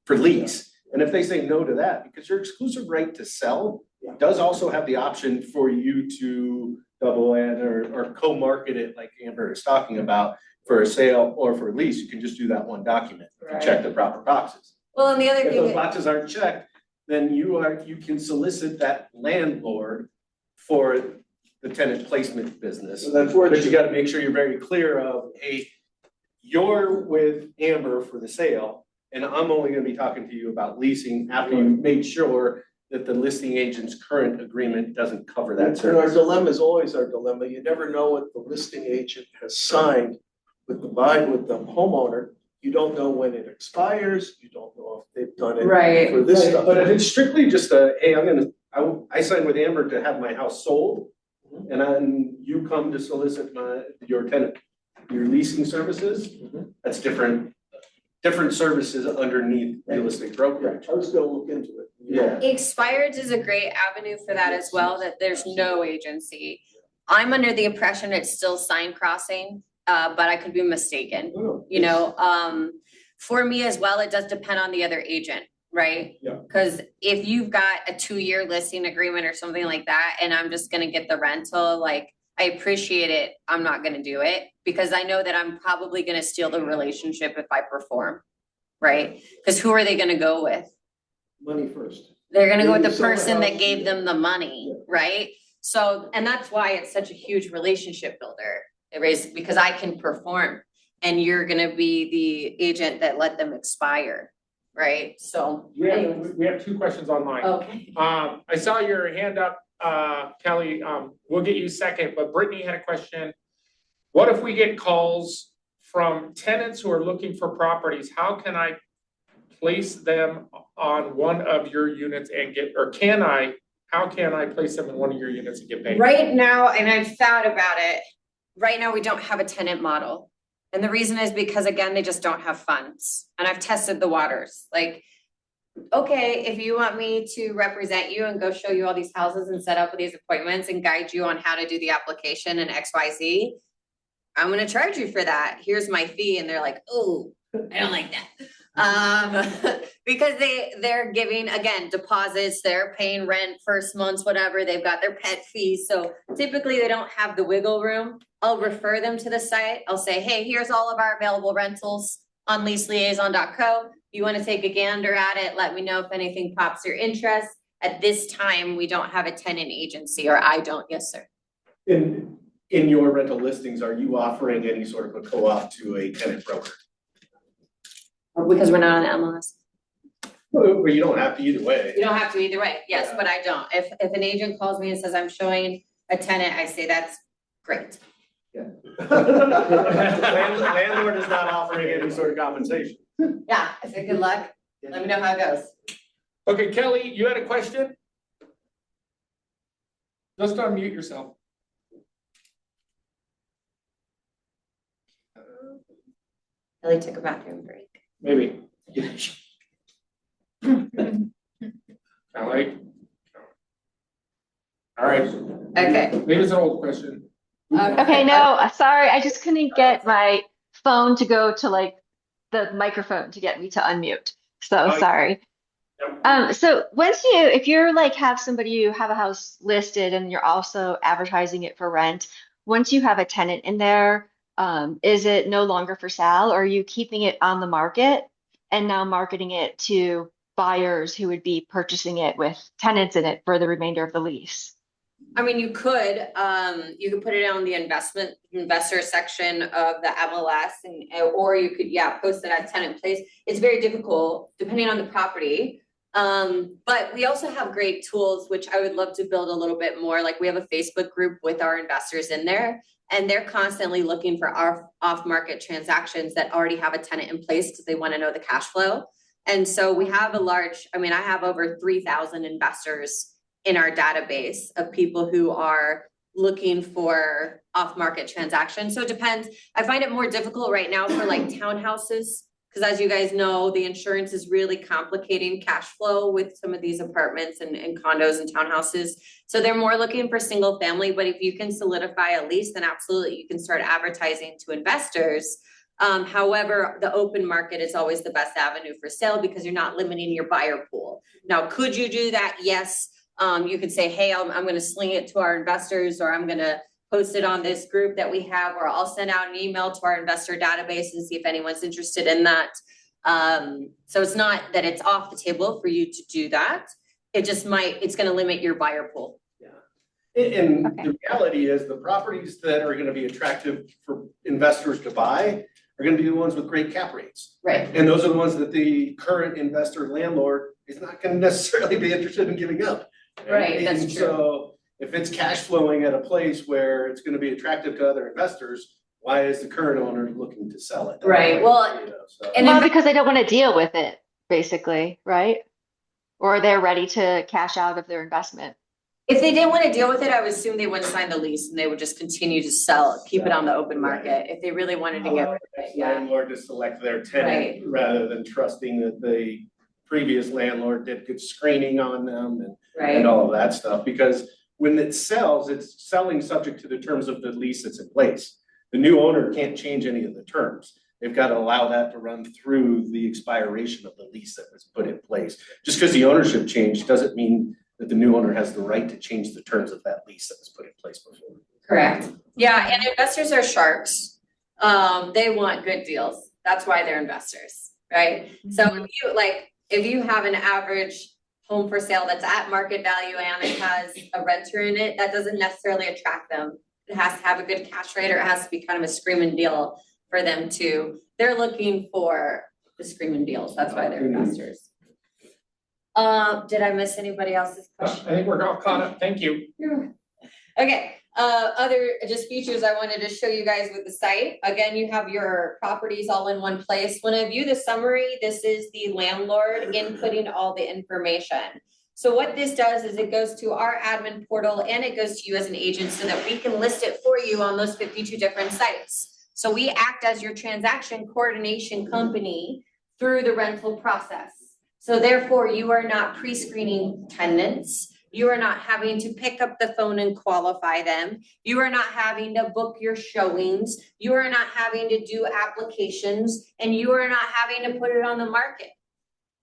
for lease? And if they say no to that, because your exclusive right to sell does also have the option for you to double in or co-market it like Amber is talking about for a sale or for a lease. You can just do that one document, if you check the proper boxes.
Well, and the other
If those
thing,
boxes aren't checked, then you can solicit that landlord for the tenant placement business.
So that's where
But you gotta make sure you're very clear of, hey, you're with Amber for the sale, and I'm only gonna be talking to you about leasing after you made sure that the listing agent's current agreement doesn't cover that
And our
service.
dilemma is always our dilemma. You never know what the listing agent has signed with the homeowner. You don't know when it expires. You don't know if they've done it
Right.
for this stuff.
But if it's strictly just hey, I signed with Amber to have my house sold, and then you come to solicit your leasing services, that's different. different services underneath real estate brokerage.
I was gonna look into it.
Yeah.
Expireds is a great avenue for that as well, that there's no agency. I'm under the impression it's still sign crossing, but I could be mistaken. You know, for me as well, it does depend on the other agent, right?
Yeah.
Cause if you've got a 2-year listing agreement or something like that, and I'm just gonna get the rental, like, I appreciate it, I'm not gonna do it, because I know that I'm probably gonna steal the relationship if I perform, right? Cause who are they gonna go with?
Money first.
They're gonna go with
Maybe
the
sell the
person that
house,
gave
yeah.
them the money, right? So, and that's why it's such a huge relationship builder, because I can perform, and you're gonna be the agent that let them expire, right? So. anyways.
We have 2 questions online.
Okay.
I saw your hand up, Kelly, we'll get you second, but Brittany had a question. What if we get calls from tenants who are looking for properties? How can I place them on one of your units and how can I place them in one of your units and get paid?
Right now, and I've thought about it, right now, we don't have a tenant model. And the reason is because, again, they just don't have funds. And I've tested the waters, like, okay, if you want me to represent you and go show you all these houses and set up these appointments and guide you on how to do the application and XYZ, I'm gonna charge you for that. Here's my fee. And they're like, oh, I don't like that. Because they're giving, again, deposits, they're paying rent, first months, whatever, they've got their pet fees. So typically they don't have the wiggle room. I'll refer them to the site. I'll say, hey, here's all of our available rentals on leaseliaison.co. You want to take a gander at it, let me know if anything pops your interest. At this time, we don't have a tenant agency, or I don't. Yes, sir.
In your rental listings, are you offering any sort of a co-op to a tenant broker?
Because we're not on the MLS.
Well, you don't have to either way.
You don't have to either way, yes,
Yeah.
but I don't. If an agent calls me and says I'm showing a tenant, I say that's great.
Landlord is not offering any sort of compensation.
Yeah, I say good luck. Let me know how it goes.
Okay, Kelly, you had a question? Just unmute yourself.
Ellie took a bathroom break.
Maybe. Kelly? All right,
Okay.
maybe it's an old question.
Okay, no, sorry, I just couldn't get my phone to go to like the microphone to get me to unmute. So
Oh,
sorry. So if you're like have somebody, you have a house listed and you're also advertising it for rent, once you have a tenant in there, is it no longer for sale, or are you keeping it on the market and now marketing it to buyers who would be purchasing it with tenants in it for the remainder of the lease?
I mean, you could put it on the investor section of the MLS, or you could, post it as tenant place. It's very difficult depending on the property. But we also have great tools, which I would love to build a little bit more. Like, we have a Facebook group with our investors in there, and they're constantly looking for our off-market transactions that already have a tenant in place because they want to know the cash flow. And so we have I have over 3,000 investors in our database of people who are looking for off-market transactions. So it depends. I find it more difficult right now for like townhouses, because as you guys know, the insurance is really complicating cash flow with some of these apartments and condos and townhouses. So they're more looking for single family, but if you can solidify a lease, then absolutely you can start advertising to investors. However, the open market is always the best avenue for sale because you're not limiting your buyer pool. Now, could you do that? Yes. You could say, hey, I'm going to sling it to our investors, or I'm going to post it on this group that we have, or I'll send out an email to our investor database and see if anyone's interested in that. So it's not that it's off the table for you to do that. It's going to limit your buyer pool.
Yeah. And
Okay.
the reality is the properties that are gonna be attractive for investors to buy are gonna be the ones with great cap rates.
Right.
And those are the ones that the current investor landlord is not gonna necessarily be interested in giving up.
Right, that's
And
true.
so if it's cash flowing at a place where it's gonna be attractive to other investors, why is the current owner looking to sell it?
Right, well,
You know, so-
and
Well, because they don't want to deal with it, basically, right? Or they're ready to cash out of their investment.
If they didn't want to deal with it, I would assume they wouldn't sign the lease and they would just continue to sell, keep it on the open market. If they really wanted to get rid of it, yeah.
Landlord to select their tenant rather than trusting that the previous landlord did good screening on them and
Right,
all of that stuff, because when it sells, it's selling subject to the terms of the lease that's in place. The new owner can't change any of the terms. They've got to allow that to run through the expiration of the lease that was put in place. Just because the ownership changed doesn't mean that the new owner has the right to change the terms of that lease that was put in place before.
correct. Yeah, and investors are sharks. They want good deals. That's why they're investors, right? So if you have an average home for sale that's at market value and it has a renter in it, that doesn't necessarily attract them. It has to have a good cash rate, or it has to be kind of a screaming deal for them to, they're looking for the screaming deals. That's why they're investors. Did I miss anybody else's
I
question?
think we're all caught up. Thank you.
Okay, other just features I wanted to show you guys with the site. Again, you have your properties all in one place. When I view the summary, this is the landlord inputting all the information. So what this does is it goes to our admin portal and it goes to you as an agent so that we can list it for you on those 52 different sites. So we act as your transaction coordination company through the rental process. So therefore, you are not pre-screening tenants. You are not having to pick up the phone and qualify them. You are not having to book your showings. You are not having to do applications, and you are not having to put it on the market.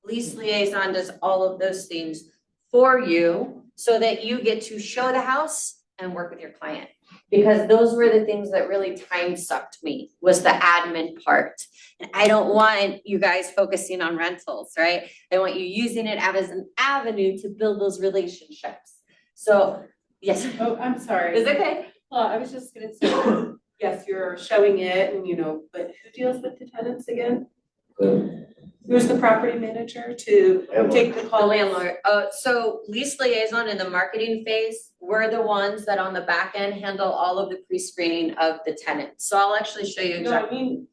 Lease Liaison does all of those things for you so that you get to show the house and work with your client. Because those were the things that really time sucked me, was the admin part. And I don't want you guys focusing on rentals, right? I want you using it as an avenue to build those relationships. So, yes.
Oh, I'm sorry.
It's okay.
I was just gonna say, yes, you're showing it and, but who deals with the tenants again? Who's the property manager to take the
The
call?
landlord. So Lease Liaison in the marketing phase, we're the ones that on the back end handle all of the pre-screening of the tenant. So I'll actually show you
No, I
exactly.
mean,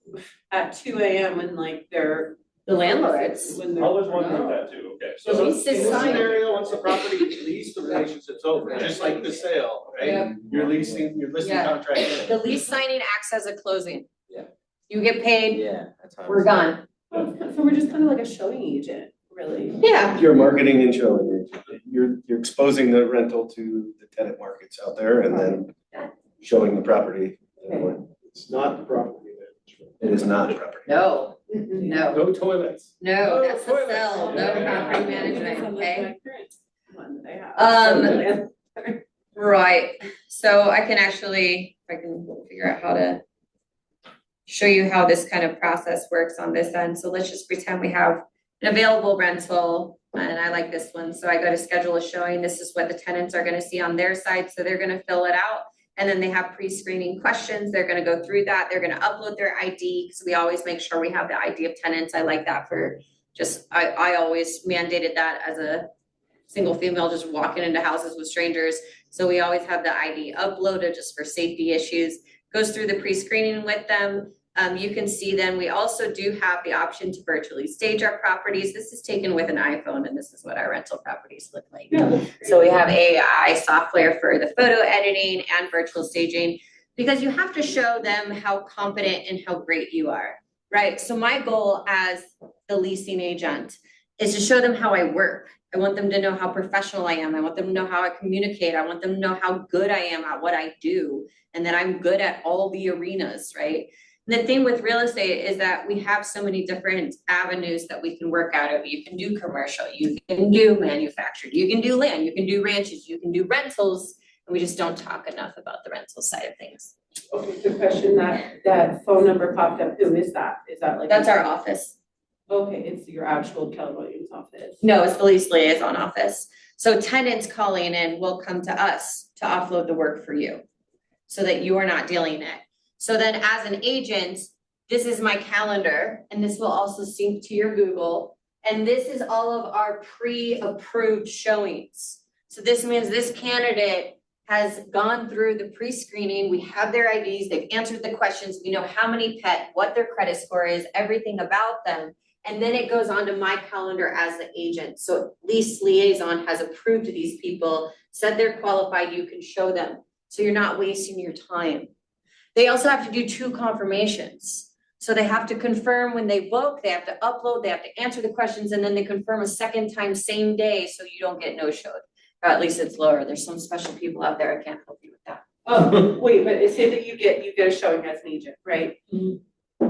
at 2 a.m. when they're.
The landlords.
When they're.
I was wondering that too, okay.
So
The
in
lease is
this
signed.
scenario, once the property is leased, the relationship's over, just like the sale, right?
Yeah.
You're listing
Yeah.
contract. ends.
The lease signing acts as a closing.
Yeah.
You get paid,
Yeah, that's how.
we're gone.
So we're just kind of like a showing agent, really.
Yeah.
You're marketing and showing it. You're exposing the rental to the tenant markets out there and then showing the property.
It's not the property management.
It is not property.
No, no,
No toilets.
no, that's the
toilets.
sell, no
Yeah.
property management, okay?
My current one that I have.
Right, so I can actually, if I can figure out how to show you how this kind of process works on this end. So let's just pretend we have an available rental, and I like this one. So I go to schedule a showing. This is what the tenants are gonna see on their side. So they're gonna fill it out. And then they have pre-screening questions. They're gonna go through that. They're gonna upload their ID, because we always make sure we have the ID of tenants. I like that for just, I always mandated that as a single female just walking into houses with strangers. So we always have the ID uploaded just for safety issues. Goes through the pre-screening with them. You can see then we also do have the option to virtually stage our properties. This is taken with an iPhone, and this is what our rental properties look like. So we have AI software for the photo editing and virtual staging, because you have to show them how competent and how great you are, right? So my goal as the leasing agent is to show them how I work. I want them to know how professional I am. I want them to know how I communicate. I want them to know how good I am at what I do, and that I'm good at all the arenas, right? And the thing with real estate is that we have so many different avenues that we can work out of. You can do commercial, you can do manufactured, you can do land, you can do ranches, you can do rentals, and we just don't talk enough about the rental side of things.
Okay, good question. That phone number popped up. Who is that? Is that like?
That's our office.
Okay, it's your actual Keller Williams office.
No, it's the lease liaison office. So tenants calling in will come to us to offload the work for you so that you are not dealing it. So then as an agent, this is my calendar, and this will also sync to your Google. And this is all of our pre-approved showings. So this means this candidate has gone through the pre-screening. We have their IDs, they've answered the questions. We know how many pet, what their credit score is, everything about them. And then it goes onto my calendar as the agent. So Lease Liaison has approved these people said they're qualified, you can show them. So you're not wasting your time. They also have to do 2 confirmations. So they have to confirm when they book, they have to upload, they have to answer the questions, and then they confirm a second time same day so you don't get no-showed. Or at least it's lower. There's some special people out there, I can't help you with that.
Oh, wait, but say that you get a showing as an agent, right?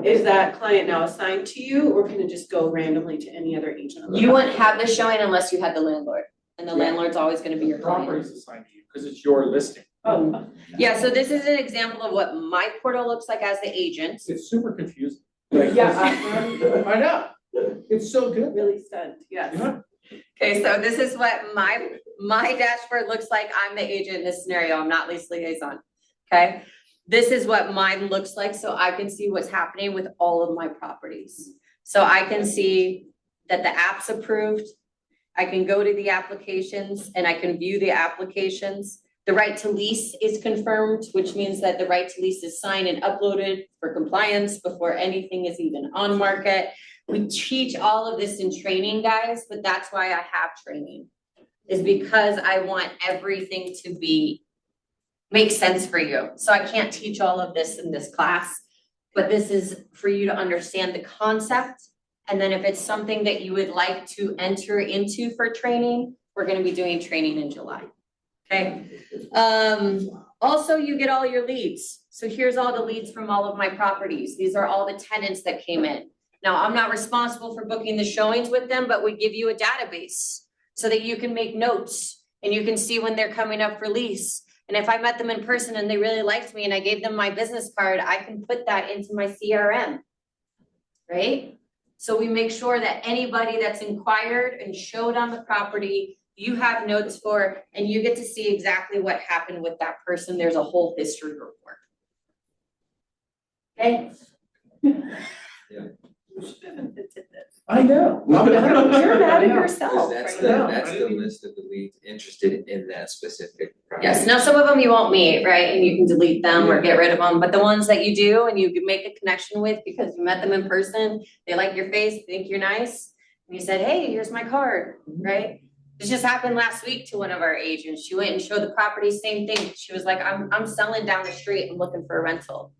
Is that client now assigned to you, or can it just go randomly to any other agent? on the
You wouldn't
property?
have the showing unless you had the landlord, and the landlord's always gonna be your client.
Property's assigned to you, because it's your listing.
Oh,
Yeah, so this is an example of what my portal looks like as the agent.
It's super confusing.
yeah,
I know, it's so good.
really stunned, yes.
Yeah.
Okay, so this is what my dashboard looks like. I'm the agent in this scenario. I'm not lease liaison. Okay, this is what mine looks like, so I can see what's happening with all of my properties. So I can see that the app's approved. I can go to the applications and I can view the applications. The right to lease is confirmed, which means that the right to lease is signed and uploaded for compliance before anything is even on market. We teach all of this in training, guys, but that's why I have training, is because I want everything to make sense for you. So I can't teach all of this in this class, but this is for you to understand the concept. And then if it's something that you would like to enter into for training, we're gonna be doing training in July. Okay, also you get all your leads. So here's all the leads from all of my properties. These are all the tenants that came in. Now, I'm not responsible for booking the showings with them, but we give you a database so that you can make notes and you can see when they're coming up for lease. And if I met them in person and they really liked me and I gave them my business card, I can put that into my CRM, right? So we make sure that anybody that's inquired and showed on the property, you have notes for, and you get to see exactly what happened with that person. There's a whole history report. Okay?
I know.
You're mad at
I know.
yourself
That's
right
the,
now.
that's the list of the leads interested in that specific property.
Yes, now some of them you won't meet, right? And you can delete them or get rid of them, but the ones that you do and you can make a connection with because you met them in person, they like your face, think you're nice, and you said, hey, here's my card, right? This just happened last week to one of our agents. She went and showed the property, same thing. She was like, I'm selling down the street, I'm looking for a rental.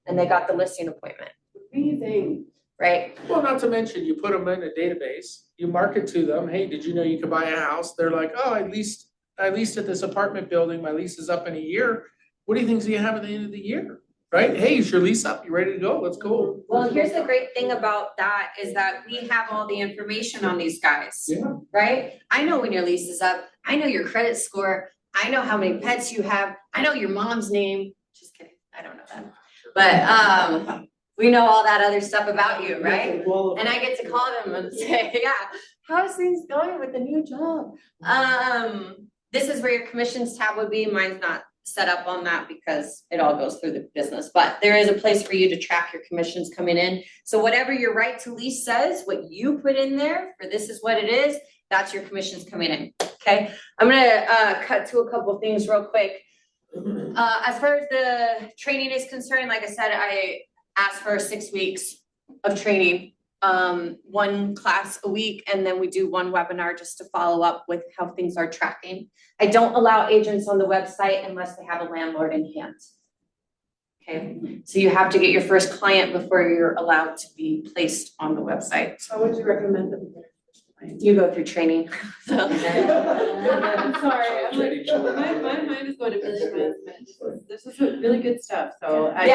And they got the listing appointment,
Amazing.
right?
Well, not to mention, you put them in a database, you market to them, hey, did you know you could buy a house? They're like, oh, I leased at this apartment building, my lease is up in a year. What do you think you have at the end of the year? Right? Hey, is your lease up? You ready to go? Let's go.
Well, here's the great thing about that is that we have all the information on these guys.
Yeah.
Right? I know when your lease is up. I know your credit score. I know how many pets you have. I know your mom's name. Just kidding. I don't know that. But we know all that other stuff about you, right? And I get to call them and say, yeah, how's things going with the new job? This is where your commissions tab would be. Mine's not set up on that because it all goes through the business, but there is a place for you to track your commissions coming in. So whatever your right to lease says, what you put in there for this is what it is, that's your commissions coming in, okay? I'm gonna cut to a couple things real quick. As far as the training is concerned, like I said, I asked for 6 weeks of training, 1 class a week, and then we do 1 webinar just to follow up with how things are tracking. I don't allow agents on the website unless they have a landlord in hand. Okay, so you have to get your first client before you're allowed to be placed on the website.
How would you recommend them?
You go through training. So.
I'm sorry, I'm like, my mind is going a million miles a minute. This is really good stuff, so
I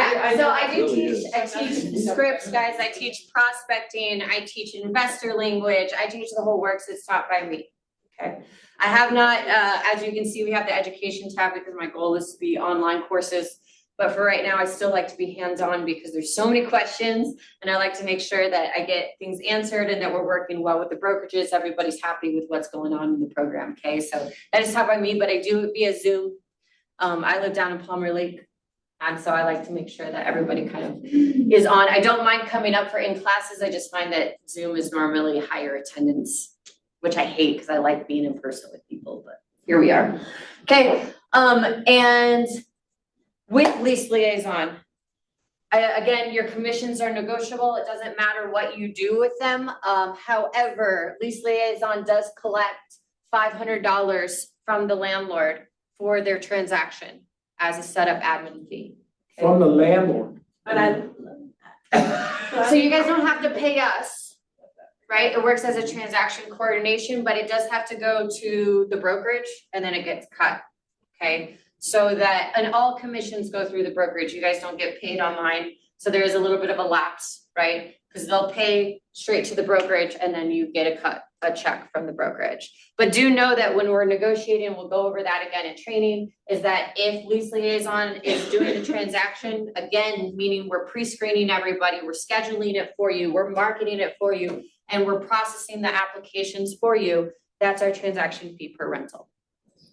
do
really
teach, I teach scripts, guys, I teach prospecting, I teach investor language, I teach the whole works, it's taught by me, okay? I have not, as you can see, we have the education tab because my goal is to be online courses. But for right now, I still like to be hands-on because there's so many questions and I like to make sure that I get things answered and that we're working well with the brokerages. Everybody's happy with what's going on in the program, okay? So that is taught by me, but I do it via Zoom. I live down in Palmer Lake. And so I like to make sure that everybody kind of is on. I don't mind coming up for in-classes. I just find that Zoom is normally higher attendance, which I hate because I like being in person with people, but here we are. Okay, and with lease liaison, again, your commissions are negotiable. It doesn't matter what you do with them. However, lease liaison does collect $500 from the landlord for their transaction as a setup admin fee.
From the landlord.
But
So you guys don't have to pay us, right? It works as a transaction coordination, but it does have to go to the brokerage and then it gets cut, okay? So that, and all commissions go through the brokerage. You guys don't get paid online. So there is a little bit of a lapse, right? Because they'll pay straight to the brokerage and then you get a check from the brokerage. But do know that when we're negotiating, we'll go over that again in training, is that if lease liaison is doing the transaction, again, meaning we're pre-screening everybody, we're scheduling it for you, we're marketing it for you, and we're processing the applications for you, that's our transaction fee per rental.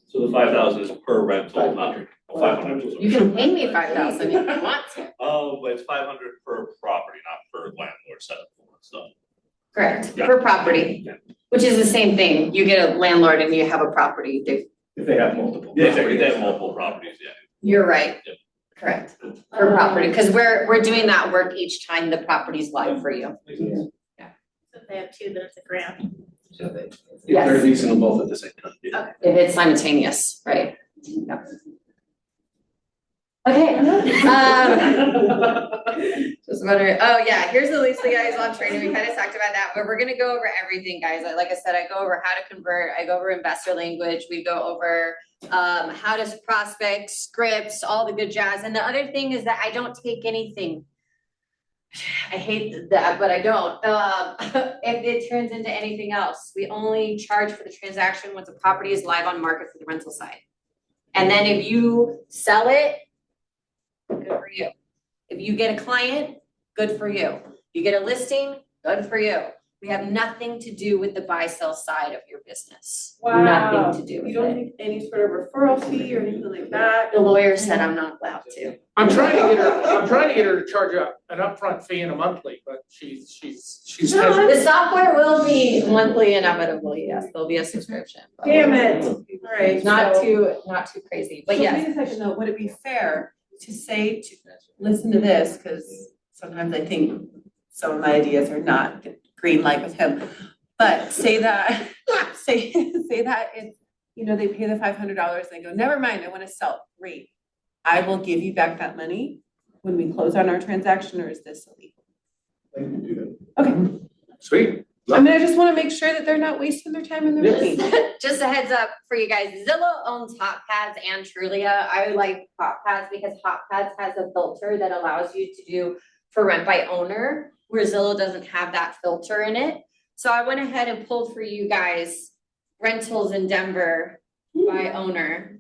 So the 5,000 is per rental, not 500.
You can pay me 5,000 if you want to.
But it's 500 per property, not per landlord setup, so.
Correct,
Yeah.
per property, which is the same thing. You get a landlord and you have a property.
If they have multiple.
Yeah, if they have multiple properties, yeah.
You're right.
Yep.
Correct, per property, because we're doing that work each time the property's live for you.
So if they have two, there's a grant.
So they.
If they're
Yes.
leasing them both at the same time.
If it's simultaneous, right? Yep. Okay, just wondering, oh yeah, here's the lease liaison training, we kind of talked about that, but we're gonna go over everything, guys. Like I said, I go over how to convert, I go over investor language, we go over how to prospect, scripts, all the good jazz. And the other thing is that I don't take anything. I hate that, but I don't. If it turns into anything else, we only charge for the transaction once a property is live on market for the rental side. And then if you sell it, good for you. If you get a client, good for you. You get a listing, good for you. We have nothing to do with the buy-sell side of your business.
Wow.
Nothing to do with
You don't
it.
take any sort of referral fee or anything like that?
The lawyer said I'm not allowed to.
I'm trying to get her to charge an upfront fee and a monthly, but she's
No,
hesitant.
the software will be monthly inevitably, yes, there'll be a subscription. but
Damn it, alright.
Not too crazy, but yes.
Wait a second though, would it be fair to say, listen to this, cause sometimes I think some of my ideas are not green light with him. But say that it's, they pay the $500 and they go, never mind, I wanna sell, great. I will give you back that money when we close on our transaction, or is this illegal?
I can do that.
Okay,
Sweet.
I mean, I just wanna make sure that they're not wasting their time and their money.
Just a heads up for you guys, Zillow owns Hot Pads and Trulia. I like Hot Pads because Hot Pads has a filter that allows you to do for rent by owner, where Zillow doesn't have that filter in it. So I went ahead and pulled for you guys rentals in Denver by owner.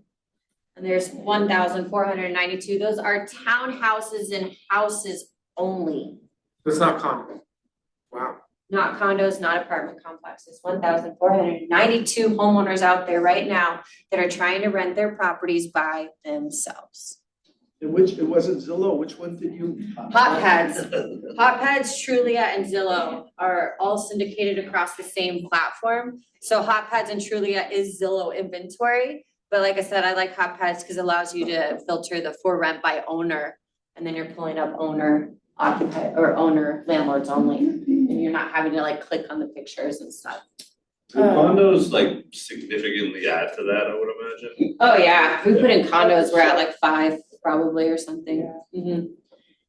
And there's 1,492. Those are townhouses and houses only.
It's not common. Wow.
Not condos, not apartment complexes, 1,492 homeowners out there right now that are trying to rent their properties by themselves.
And it wasn't Zillow, which one did you?
Hot Pads, Trulia, and Zillow are all syndicated across the same platform. So Hot Pads and Trulia is Zillow inventory. But like I said, I like Hot Pads because it allows you to filter the for rent by owner. And then you're pulling up owner occupied or owner landlords only. And you're not having to like click on the pictures and stuff.
Do condos like significantly add to that, I would imagine?
Oh yeah, we put in condos, we're at like 5 probably or something.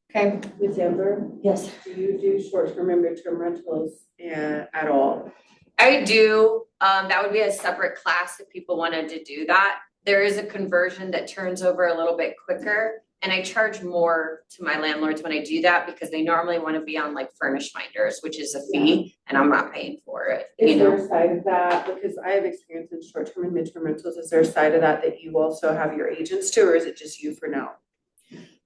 Okay,
Ms. Amber,
yes.
do you do short-term and mid-term rentals at all?
I do, that would be a separate class if people wanted to do that. There is a conversion that turns over a little bit quicker. And I charge more to my landlords when I do that because they normally want to be on like furnish finders, which is a fee, and I'm not paying for it,
Is there a side of that, because I have experience in short-term and mid-term rentals, is there a side of that you also have your agents do, or is it just you for now?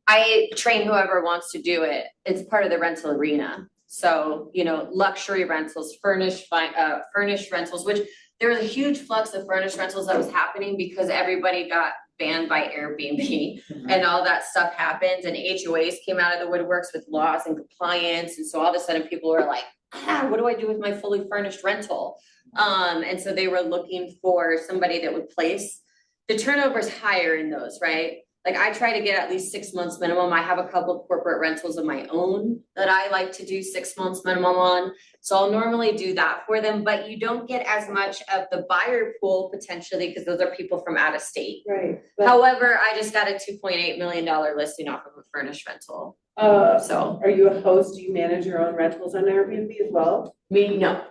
I train whoever wants to do it. It's part of the rental arena. So, luxury rentals, furnished rentals, which there was a huge flux of furnished rentals that was happening because everybody got banned by Airbnb and all that stuff happened, and HOAs came out of the woodworks with laws and compliance. And so all of a sudden people were like, what do I do with my fully furnished rental? And so they were looking for somebody that would place. The turnover is higher in those, right? like I try to get at least 6 months minimum. I have a couple of corporate rentals of my own that I like to do 6 months minimum on. So I'll normally do that for them, but you don't get as much of the buyer pool potentially because those are people from out of state.
Right.
However, I just got a $2.8 million listing off of a furnished rental. So
Are you a host? Do you manage your own rentals on Airbnb as well?
me, no,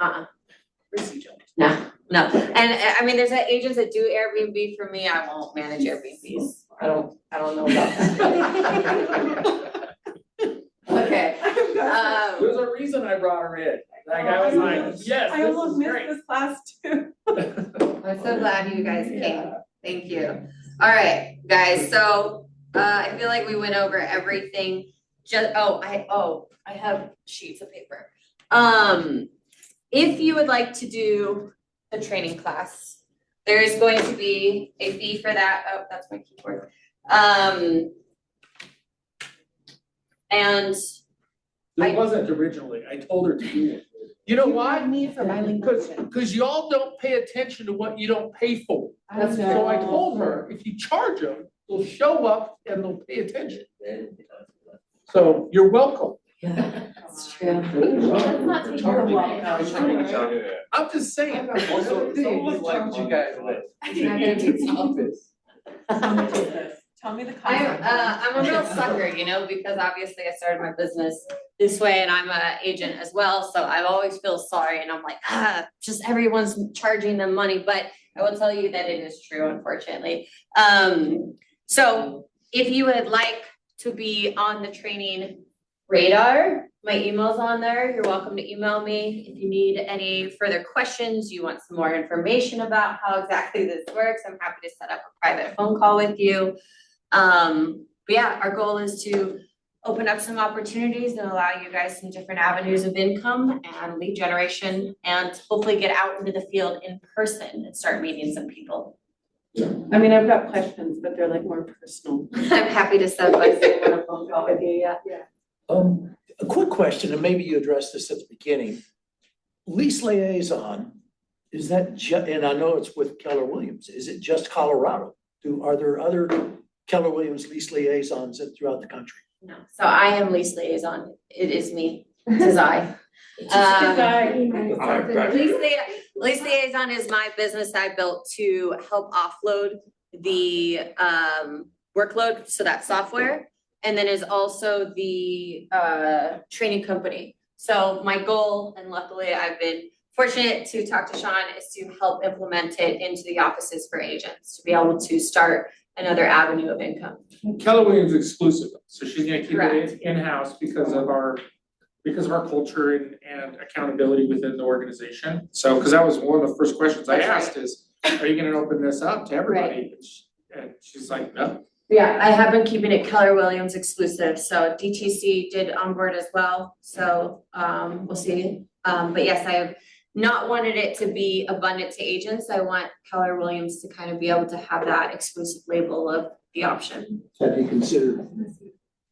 no. And I mean, there's agents that do Airbnb for me. I won't manage Airbnbs. I don't know about that. Okay.
There's a reason I brought her in. Like I was like, yes,
I
this
almost
is
missed
great.
this class too.
I'm so glad you guys came. Thank you. All right, guys, so I feel like we went over everything. I have sheets of paper. If you would like to do the training class, there is going to be a fee for that. Oh, that's my keyboard. And
It wasn't originally. I told her to do it. You know why?
Me for bilingual.
Because y'all don't pay attention to what you don't pay for.
That's
So I told her, if you charge them, they'll show up and they'll pay attention. So you're welcome.
that's true.
Let's not take your welcome.
I'm just saying.
Also, someone liked you guys with.
Tell me the
I'm
concept.
a real sucker, because obviously I started my business this way and I'm an agent as well. So I always feel sorry and I'm like, just everyone's charging them money, but I will tell you that it is true, unfortunately. So if you would like to be on the training radar, my email's on there. You're welcome to email me. If you need any further questions, you want some more information about how exactly this works, I'm happy to set up a private phone call with you. But yeah, our goal is to open up some opportunities and allow you guys some different avenues of income and lead generation and hopefully get out into the field in person and start meeting some people.
I mean, I've got questions, but they're like more personal.
I'm happy to set up a phone call with you, yeah.
A quick question, and maybe you addressed this at the beginning. Lease liaison, is that and I know it's with Keller Williams, is it just Colorado? Are there other Keller Williams lease liaisons throughout the country?
No, so I am lease liaison. It is me, it is I. Lease liaison is my business I built to help offload the workload, so that's software, and then is also the training company. So my goal, and luckily I've been fortunate to talk to Sean, is to help implement it into the offices for agents to be able to start another avenue of income.
Keller Williams exclusive, so she's gonna keep it
Correct.
in-house because of our culture and accountability within the organization. So, because that was one of the first questions I asked is, are you gonna open this up to everybody? And she's like, no.
Yeah, I have been keeping it Keller Williams exclusive, so DTC did onboard as well, so we'll see. But yes, I have not wanted it to be abundant to agents. I want Keller Williams to kind of be able to have that exclusive label of the option.
Have you considered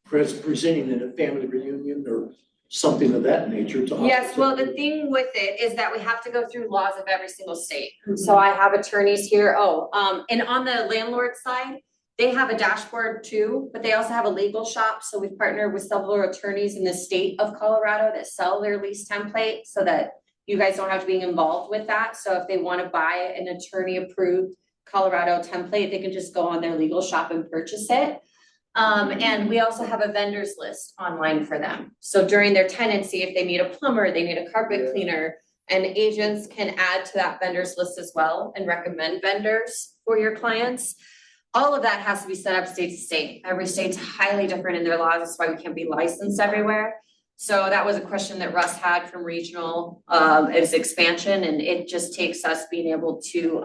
presenting at a family reunion or something of that nature to?
Yes, well, the thing with it is that we have to go through laws of every single state. So I have attorneys here, and on the landlord side, they have a dashboard too, but they also have a legal shop. So we've partnered with several attorneys in the state of Colorado that sell their lease template so that you guys don't have to be involved with that. So if they want to buy an attorney approved Colorado template, they can just go on their legal shop and purchase it. And we also have a vendors list online for them. So during their tenancy, if they need a plumber, they need a carpet cleaner, and agents can add to that vendors list as well and recommend vendors for your clients. All of that has to be set up state to state. Every state's highly different in their laws. That's why we can't be licensed everywhere. So that was a question that Russ had from regional, is expansion, and it just takes us being able to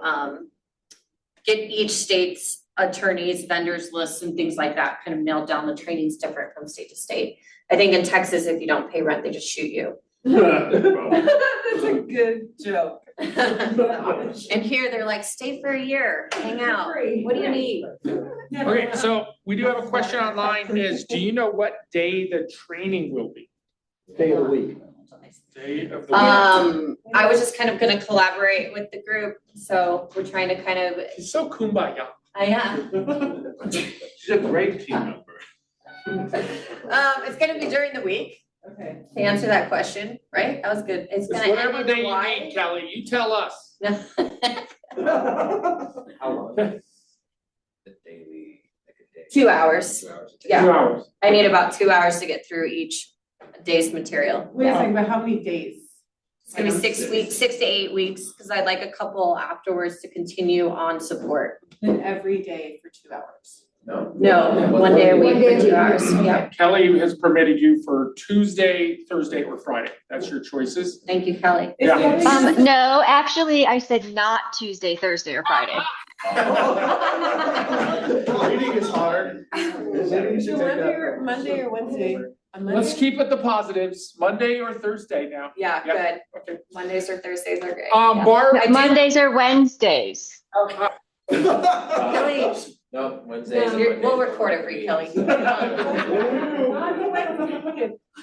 get each state's attorneys, vendors lists and things like that kind of nailed down. The training's different from state to state. I think in Texas, if you don't pay rent, they just shoot you.
That's a good joke.
And here they're like, stay for a year, hang out. What do you need?
Okay, so we do have a question online is, do you know what day the training will be?
Day of the week.
Day of the week?
I was just kind of gonna collaborate with the group, so we're trying to kind of,
It's so kumbaya.
I am.
She's a great team member.
It's gonna be during the week,
Okay.
to answer that question, right? That was good. It's
It's
gonna end
whatever
in
day you
July.
need, Kelly, you tell us.
No.
How long is the daily, like a day?
2 hours.
2 hours.
Yeah.
2 hours.
I need about 2 hours to get through each day's material.
Wait a
Yeah.
second, but how many days?
It's gonna be 6 weeks, 6 to 8 weeks, because I'd like a couple afterwards to continue on support.
Then every day for 2 hours.
No.
No, one day a week for 2 hours, yeah.
Kelly has permitted you for Tuesday, Thursday, or Friday. That's your choices.
Thank you, Kelly.
Yeah.
No, actually, I said not Tuesday, Thursday, or Friday.
Reading is hard.
So Monday or Wednesday? On Monday?
Let's keep it the positives, Monday or Thursday now.
Yeah,
Yeah.
good.
Okay.
Mondays or Thursdays are great. Yeah.
Barb,
I do-
Mondays or Wednesdays.
Kelly,
No, Wednesdays. and
we'll
Mondays.
record it for you, Kelly.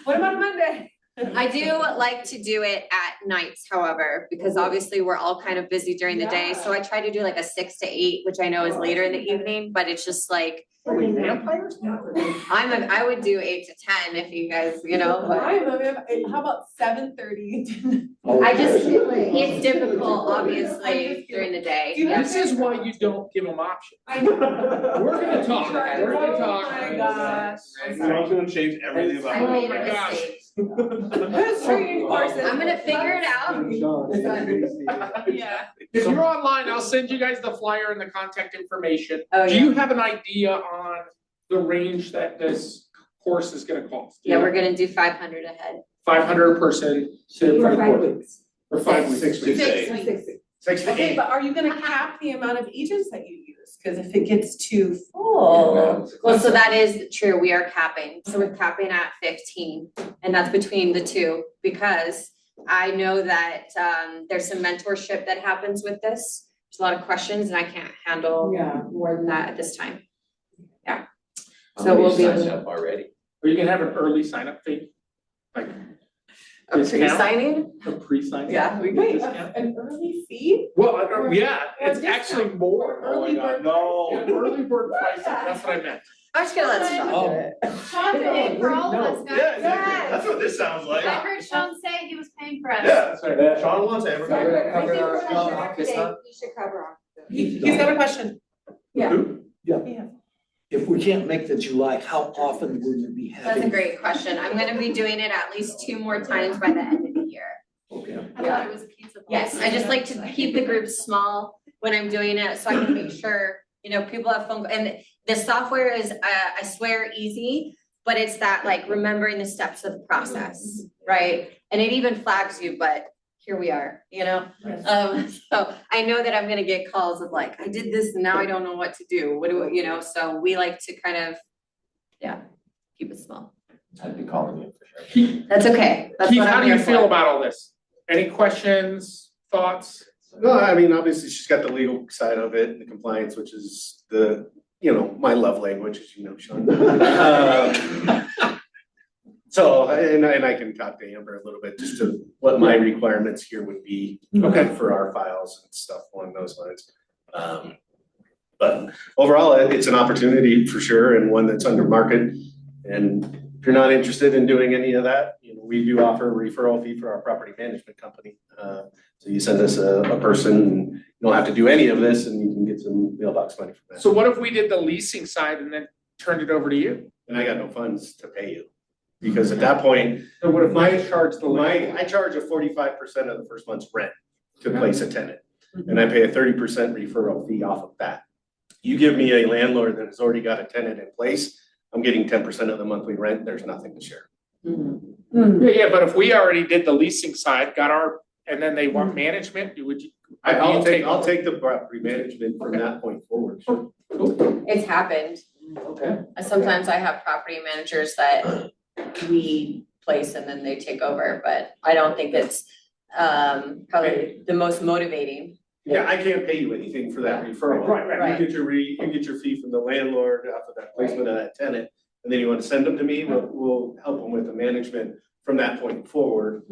What about Monday?
I do like to do it at nights, however, because obviously we're all kind of busy during the day, so I try to do like a 6 to 8, which I know is later in the evening, but it's just like,
are we vampires now?
I would do 8 to 10 if you guys, but
How about 7:30?
I just, it's difficult, obviously, during the day. Yeah.
This is why you don't give them options.
I know.
We're gonna talk, we're gonna talk.
Oh my gosh.
Someone's gonna change everything about
I
it.
made
my
a
gosh.
mistake.
History courses.
I'm gonna figure it out.
Yeah.
If you're online, I'll send you guys the flyer and the contact information.
Oh,
Do
yeah.
you have an idea on the range that this course is gonna cost?
Yeah, we're gonna do 500 ahead.
500 a person to for the course. For 5 weeks.
6 weeks.
6 weeks.
6 to
Okay,
8.
but are you gonna cap the amount of agents that you use? Cause if it gets too full.
Well, so that is true, we are capping, so we're capping at 15, and that's between the two, because I know that, there's some mentorship that happens with this. There's a lot of questions, and I can't handle
Yeah.
more than that at this time. Yeah.
How
So
many
we'll be
signed
able to.
up already?
Are you gonna have an early sign up fee? Like
A
discount?
pre-signing?
A pre-sign?
Yeah, we
Wait,
Discount?
an early fee?
Well, yeah,
Or
it's actually
discount.
more.
Early bird.
No, early bird pricing, that's what I meant.
I'm just gonna let Sean do it.
Sean paid for all of us,
Yeah,
guys.
exactly. That's what this sounds like.
I heard Sean say he was paying for us.
Yeah, that's right. Sean wants everybody.
I think for the
This
you should cover off.
He's got a question.
Yeah.
If we can't make the July, how often will you be
That's a
having?
great question. I'm gonna be doing it at least 2 more times by the end of the year.
Okay.
I thought it was a pizza.
Yes, I just like to keep the groups small when I'm doing it, so I can make sure, people have phone, and the software is, I swear, easy, but it's that, like, remembering the steps of the process, right? And it even flags you, but here we are, so I know that I'm gonna get calls of like, I did this and now I don't know what to do, so we like to kind of, keep it small.
I'd be calling you for sure.
That's okay, that's
Keith,
what
how
I'm
do you
here
feel
for.
about all this? Any questions, thoughts?
No, I mean, obviously, she's got the legal side of it, the compliance, which is my love language, as you know, Sean. So, and I can talk to Amber a little bit, just to what my requirements here would be.
Okay.
For our files and stuff along those lines. But overall, it's an opportunity for sure, and one that's under market. And if you're not interested in doing any of that, we do offer a referral fee for our property management company. So you send us a person, and you don't have to do any of this, and you can get some mailbox money from that.
So what if we did the leasing side and then turned it over to you?
And I got no funds to pay you, because at that point,
So what if I charge the
I charge a 45% of the first month's rent to place a tenant. And I pay a 30% referral fee off of that. You give me a landlord that has already got a tenant in place, I'm getting 10% of the monthly rent, there's nothing to share.
Yeah, but if we already did the leasing side, and then they want management, would you?
I'll take the property management from that point forward. Sure.
It's happened.
Okay.
Sometimes I have property managers that we place and then they take over, but I don't think it's probably the most motivating.
Yeah, I can't pay you anything for that referral.
Right.
You get your fee from the landlord off of that placement of that tenant, and then you want to send them to me, we'll help them with the management from that point forward.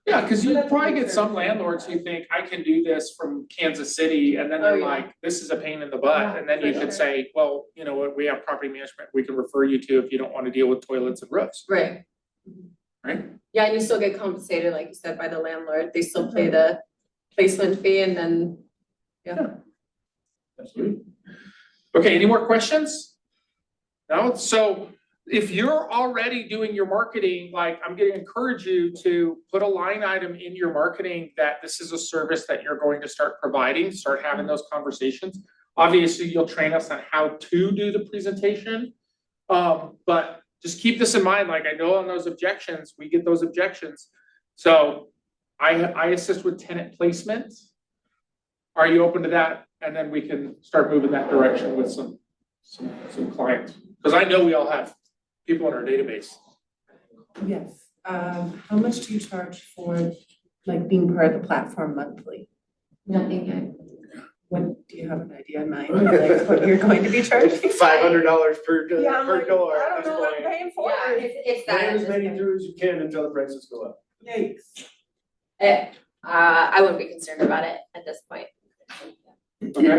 Yeah, because you probably get some landlords who think I can do this from Kansas City, and then
Oh,
they're
yeah.
like, this is a pain in the butt.
Yeah,
And then you
for
could
sure.
say, well, you know what, we have property management we can refer you to if you don't want to deal with toilets and roofs,
Right.
right?
Yeah, and you still get compensated, like you said, by the landlord. They still pay the placement fee and then,
Absolutely. Okay, any more questions? No, so if you're already doing your marketing, like I'm gonna encourage you to put a line item in your marketing that this is a service that you're going to start providing, start having those conversations. Obviously, you'll train us on how to do the presentation. But just keep this in mind, like I know on those objections, we get those objections. So I assist with tenant placement. Are you open to that? And then we can start moving that direction with some clients. Because I know we all have people in our database.
Yes, how much do you charge for like being part of the platform monthly?
nothing yet.
What, do you have an idea in mind, like what you're going to be charging?
$500 per
Yeah, I'm like,
door
I
at
don't
this
know what I'm
point.
paying for.
Yeah, it's that.
Plan
at
as
this
many
point.
through as you can until the prices go up.
Yikes.
I wouldn't be concerned about it at this point.
Okay?
I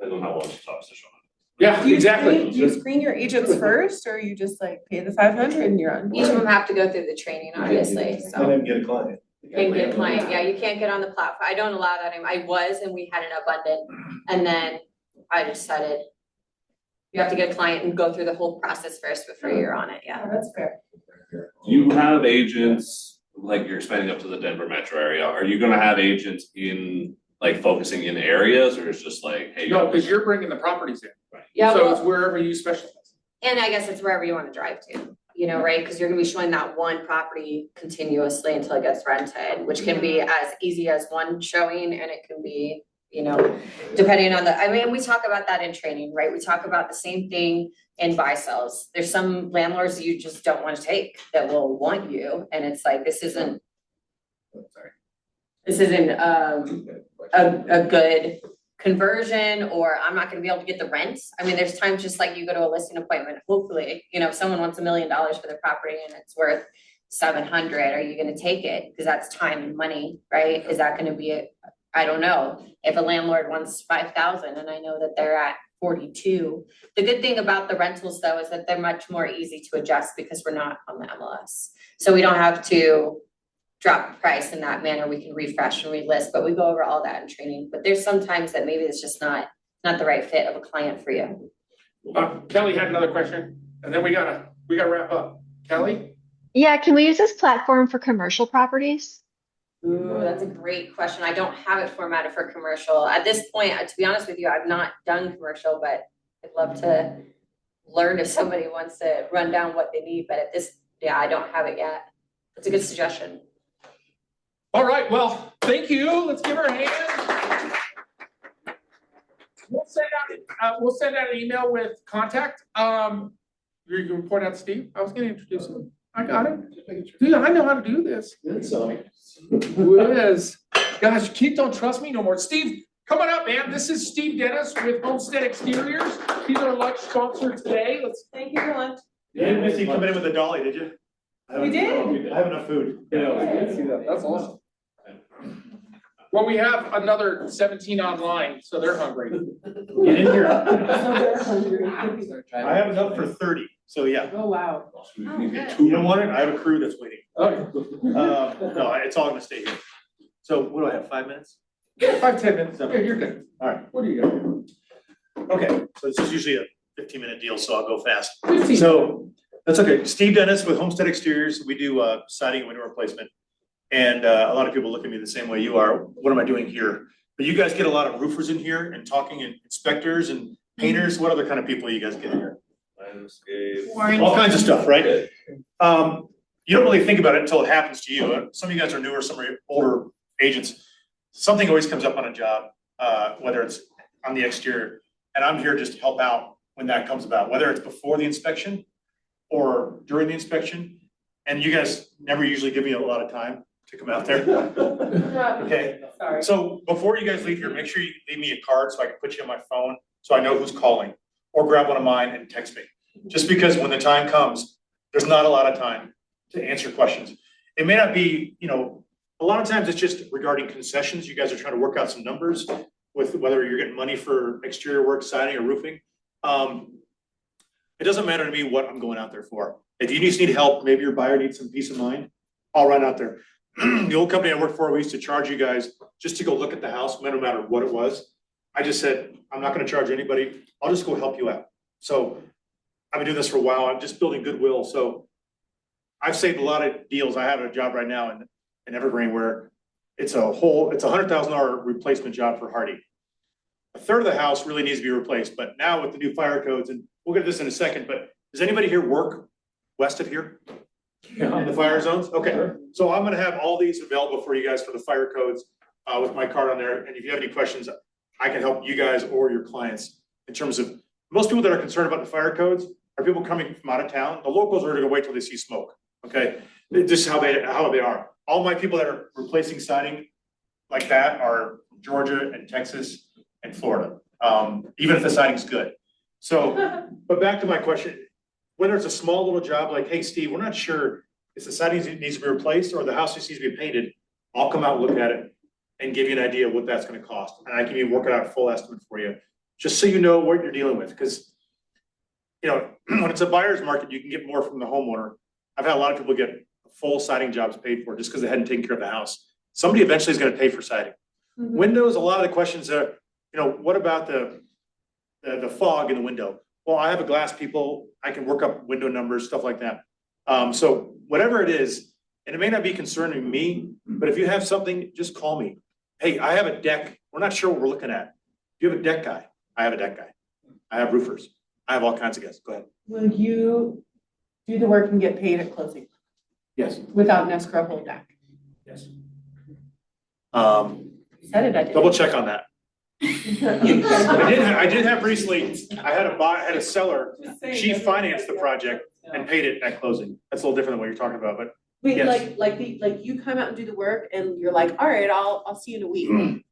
don't know how much talks to show.
Yeah,
Do you
exactly.
screen- Do you screen your agents first, or you just like pay the 500 and you're on
Each of
board?
them have to go through the training, obviously,
And
so.
then get a client.
And get a client, yeah, you can't get on the platform. I don't allow that anymore. I was, and we had an abundant, and then I decided you have to get a client and go through the whole process first before you're on it, yeah.
Yeah, that's fair.
Do you have agents, like you're expanding up to the Denver metro area, are you gonna have agents in, like focusing in areas, or it's just like, hey?
No, because you're bringing the properties in.
Yeah,
So
well,
it's wherever you specialize.
and I guess it's wherever you wanna drive to, you know, right? Cause you're gonna be showing that one property continuously until it gets rented, which can be as easy as one showing, and it can be, you know, depending on I mean, we talk about that in training, right? We talk about the same thing in buy sells. There's some landlords you just don't wanna take that will want you, and it's like, this isn't a good conversion, or I'm not gonna be able to get the rents. I mean, there's times just like you go to a listing appointment, hopefully, you know, if someone wants $1 million for their property and it's worth 700, are you gonna take it? Because that's time and money, right? Is that gonna be I don't know. If a landlord wants 5,000 and I know that they're at 42. The good thing about the rentals though is that they're much more easy to adjust because we're not on the MLS. So we don't have to drop the price in that manner. We can refresh and relist, but we go over all that in training. But there's some times that maybe it's just not the right fit of a client for you.
Kelly had another question, and then we gotta wrap up. Kelly?
Yeah, can we use this platform for commercial properties?
Ooh, that's a great question. I don't have it formatted for commercial. At this point, to be honest with you, I've not done commercial, but I'd love to learn if somebody wants to run down what they need, but I don't have it yet. That's a good suggestion.
All right, well, thank you. Let's give her a hand. We'll send out an email with contact. You can point out Steve. I was gonna introduce him. I got it. Dude, I know how to do this. Who is? Gosh, Keith don't trust me no more. Steve, come on up, man. This is Steve Dennis with Homestead Exteriors. He's our lunch sponsor today.
Thank you for lunch.
You didn't miss me coming in with a dolly, did you?
We did.
I have enough food.
Yeah, see that. That's awesome. Well, we have another 17 online, so they're hungry.
Get in here.
Oh,
I have enough for 30, so yeah.
wow.
You don't want it? I have a crew that's waiting.
Okay.
No, it's all gonna stay here. So what do I have, 5 minutes?
5-10 minutes. Yeah, you're good.
All right.
What do you got?
Okay, so this is usually a 15-minute deal, so I'll go fast.
15.
So, that's okay. Steve Dennis with Homestead Exteriors. We do siding and window replacement. And a lot of people look at me the same way you are. What am I doing here? But you guys get a lot of roofers in here and talking and inspectors and painters. What other kind of people you guys get in here?
Landscape.
All kinds of stuff, right? You don't really think about it until it happens to you. Some of you guys are newer, some are older agents. Something always comes up on a job, whether it's on the exterior. And I'm here just to help out when that comes about, whether it's before the inspection or during the inspection. And you guys never usually give me a lot of time to come out there. Okay,
Sorry.
so before you guys leave here, make sure you leave me a card so I can put you on my phone, so I know who's calling, or grab one of mine and text me. Just because when the time comes, there's not a lot of time to answer questions. It may not be, A lot of times it's just regarding concessions. You guys are trying to work out some numbers with whether you're getting money for exterior work, siding or roofing. It doesn't matter to me what I'm going out there for. If you just need help, maybe your buyer needs some peace of mind, I'll run out there. The old company I worked for, we used to charge you guys just to go look at the house, no matter what it was. I just said, I'm not gonna charge anybody. I'll just go help you out. So I've been doing this for a while. I'm just building goodwill. So I've saved a lot of deals. I have a job right now in Evergreen where it's a $100,000 replacement job for Hardy. A third of the house really needs to be replaced, but now with the new fire codes, and we'll get to this in a second, but does anybody here work west of here? In the fire zones? Okay, so I'm gonna have all these available for you guys for the fire codes, with my card on there, and if you have any questions, I can help you guys or your clients in terms of, most people that are concerned about the fire codes are people coming from out of town. The locals are gonna wait till they see smoke, okay? This is how they are. All my people that are replacing siding like that are Georgia and Texas and Florida, even if the siding's good. So, but back to my question, whether it's a small little job like, hey, Steve, we're not sure if the siding needs to be replaced or the house just needs to be painted, I'll come out and look at it and give you an idea of what that's gonna cost. And I can even work out a full estimate for you, just so you know what you're dealing with. Because, you know, when it's a buyer's market, you can get more from the homeowner. I've had a lot of people get full siding jobs paid for just because they hadn't taken care of the house. Somebody eventually is gonna pay for siding. Windows, a lot of the questions are, you know, what about the fog in the window? Well, I have a glass people, I can work up window numbers, stuff like that. So whatever it is, and it may not be concerning me, but if you have something, just call me. Hey, I have a deck. We're not sure what we're looking at. Do you have a deck guy? I have a deck guy. I have roofers. I have all kinds of guys. Go ahead.
Will you do the work and get paid at closing
Yes,
without an escrow holdback?
yes.
Said it, I did.
Double check on that. I did have recently, I had a seller, she financed the project and paid it at closing. That's a little different than what you're talking about, but
Wait,
yes.
like you come out and do the work and you're like, all right, I'll see you in a week.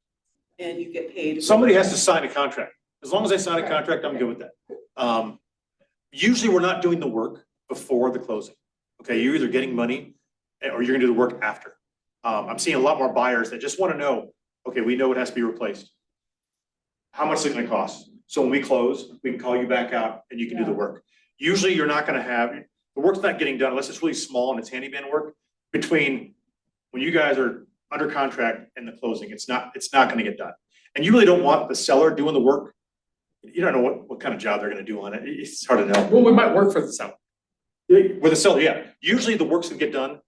And you get paid.
Somebody has to sign a contract. As long as they sign a contract, I'm good with that. Usually we're not doing the work before the closing. Okay, you're either getting money or you're gonna do the work after. I'm seeing a lot more buyers that just wanna know, okay, we know it has to be replaced. How much is it gonna cost? So when we close, we can call you back out and you can do the work. Usually you're not gonna have, the work's not getting done unless it's really small and it's handyman work. Between when you guys are under contract and the closing, it's not gonna get done. And you really don't want the seller doing the work. You don't know what kind of job they're gonna do on it. It's hard to know.
Well, we might work for the seller.
With the seller, yeah. Usually the work's gonna get done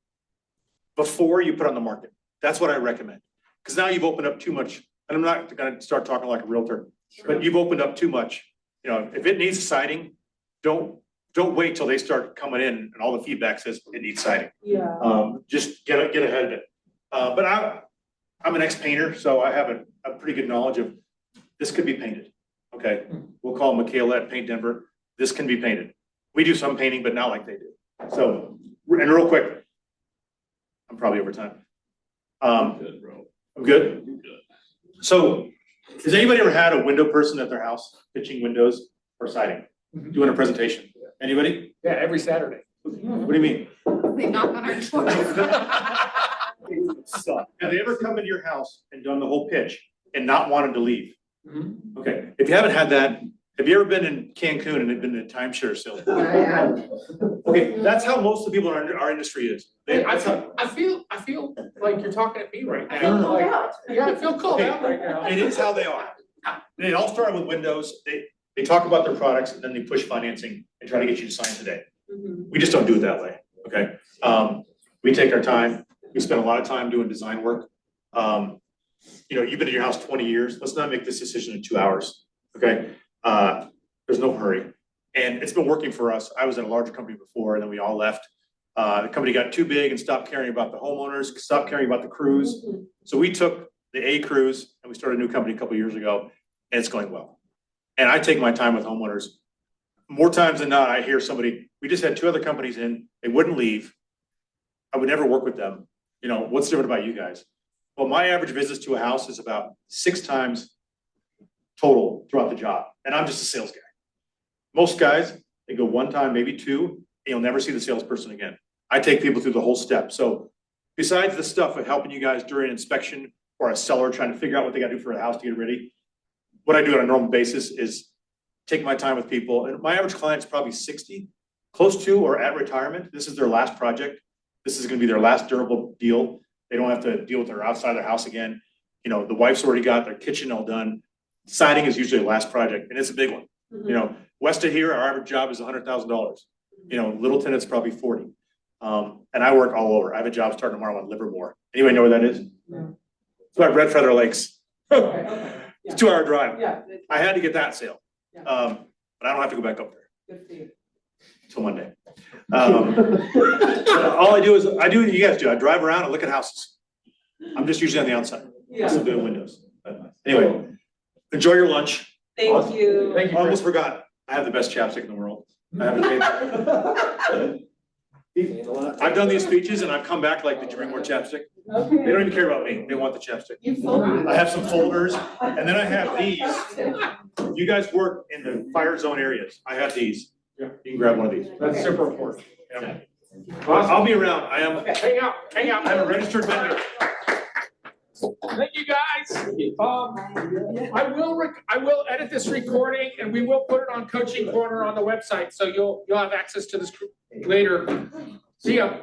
before you put on the market. That's what I recommend. Because now you've opened up too much, and I'm not gonna start talking like a realtor, but you've opened up too much. You know, if it needs siding, don't wait till they start coming in and all the feedback says it needs siding.
Yeah.
Just get ahead of it. But I'm an ex-painter, so I have a pretty good knowledge of this could be painted. Okay, we'll call Michaela at Paint Denver. This can be painted. We do some painting, but not like they do. So, and real quick, I'm probably over time.
Good, bro.
I'm good. So, has anybody ever had a window person at their house pitching windows or siding, doing a presentation? Anybody?
Yeah, every Saturday.
What do you mean?
They knock on our door.
Have they ever come into your house and done the whole pitch and not wanted to leave?
Mhm.
Okay, if you haven't had that, have you ever been in Cancun and been in a timeshare sale? Okay, that's how most of the people in our industry is.
I feel like you're talking at me right now. Like, yeah, I feel called out right now.
It is how they are. They all start with windows, they talk about their products and then they push financing and try to get you to sign today. We just don't do it that way, okay? We take our time, we spend a lot of time doing design work. You know, you've been in your house 20 years, let's not make this decision in 2 hours, okay? There's no hurry. And it's been working for us. I was in a larger company before and then we all left. The company got too big and stopped caring about the homeowners, stopped caring about the crews. So we took the A crews and we started a new company a couple of years ago and it's going well. And I take my time with homeowners. More times than not, I hear somebody, we just had 2 other companies in, they wouldn't leave. I would never work with them. You know, what's different about you guys? Well, my average visits to a house is about 6 times total throughout the job. And I'm just a sales guy. Most guys, they go 1 time, maybe 2, and you'll never see the salesperson again. I take people through the whole step. So besides the stuff of helping you guys during inspection or a seller trying to figure out what they gotta do for the house to get it ready, what I do on a normal basis is take my time with people, and my average client's probably 60, close to or at retirement. This is their last project. This is gonna be their last durable deal. They don't have to deal with their outside of their house again. You know, the wife's already got their kitchen all done. Siding is usually the last project, and it's a big one. You know, west of here, our average job is $100,000. You know, Little Tenant's probably 40. And I work all over. I have a job starting tomorrow in Livermore. Anybody know where that is? It's by Red Feather Lakes. It's a 2-hour drive.
Yeah.
I had to get that sale. But I don't have to go back up there.
Good for you.
Till Monday. All I do is, I do what you guys do. I drive around and look at houses. I'm just usually on the outside. I still do windows. But anyway, enjoy your lunch.
Thank you.
Thank you.
I almost forgot. I have the best chapstick in the world. I haven't paid. I've done these speeches and I've come back like, did you bring more chapstick? They don't even care about me. They want the chapstick. I have some folders, and then I have these. You guys work in the fire zone areas. I have these. You can grab one of these.
That's super important.
Yeah. I'll be around. I am.
Hang out, hang out.
I'm a registered vendor.
Thank you, guys. I will edit this recording and we will put it on Coaching Corner on the website, so you'll have access to this later. See ya.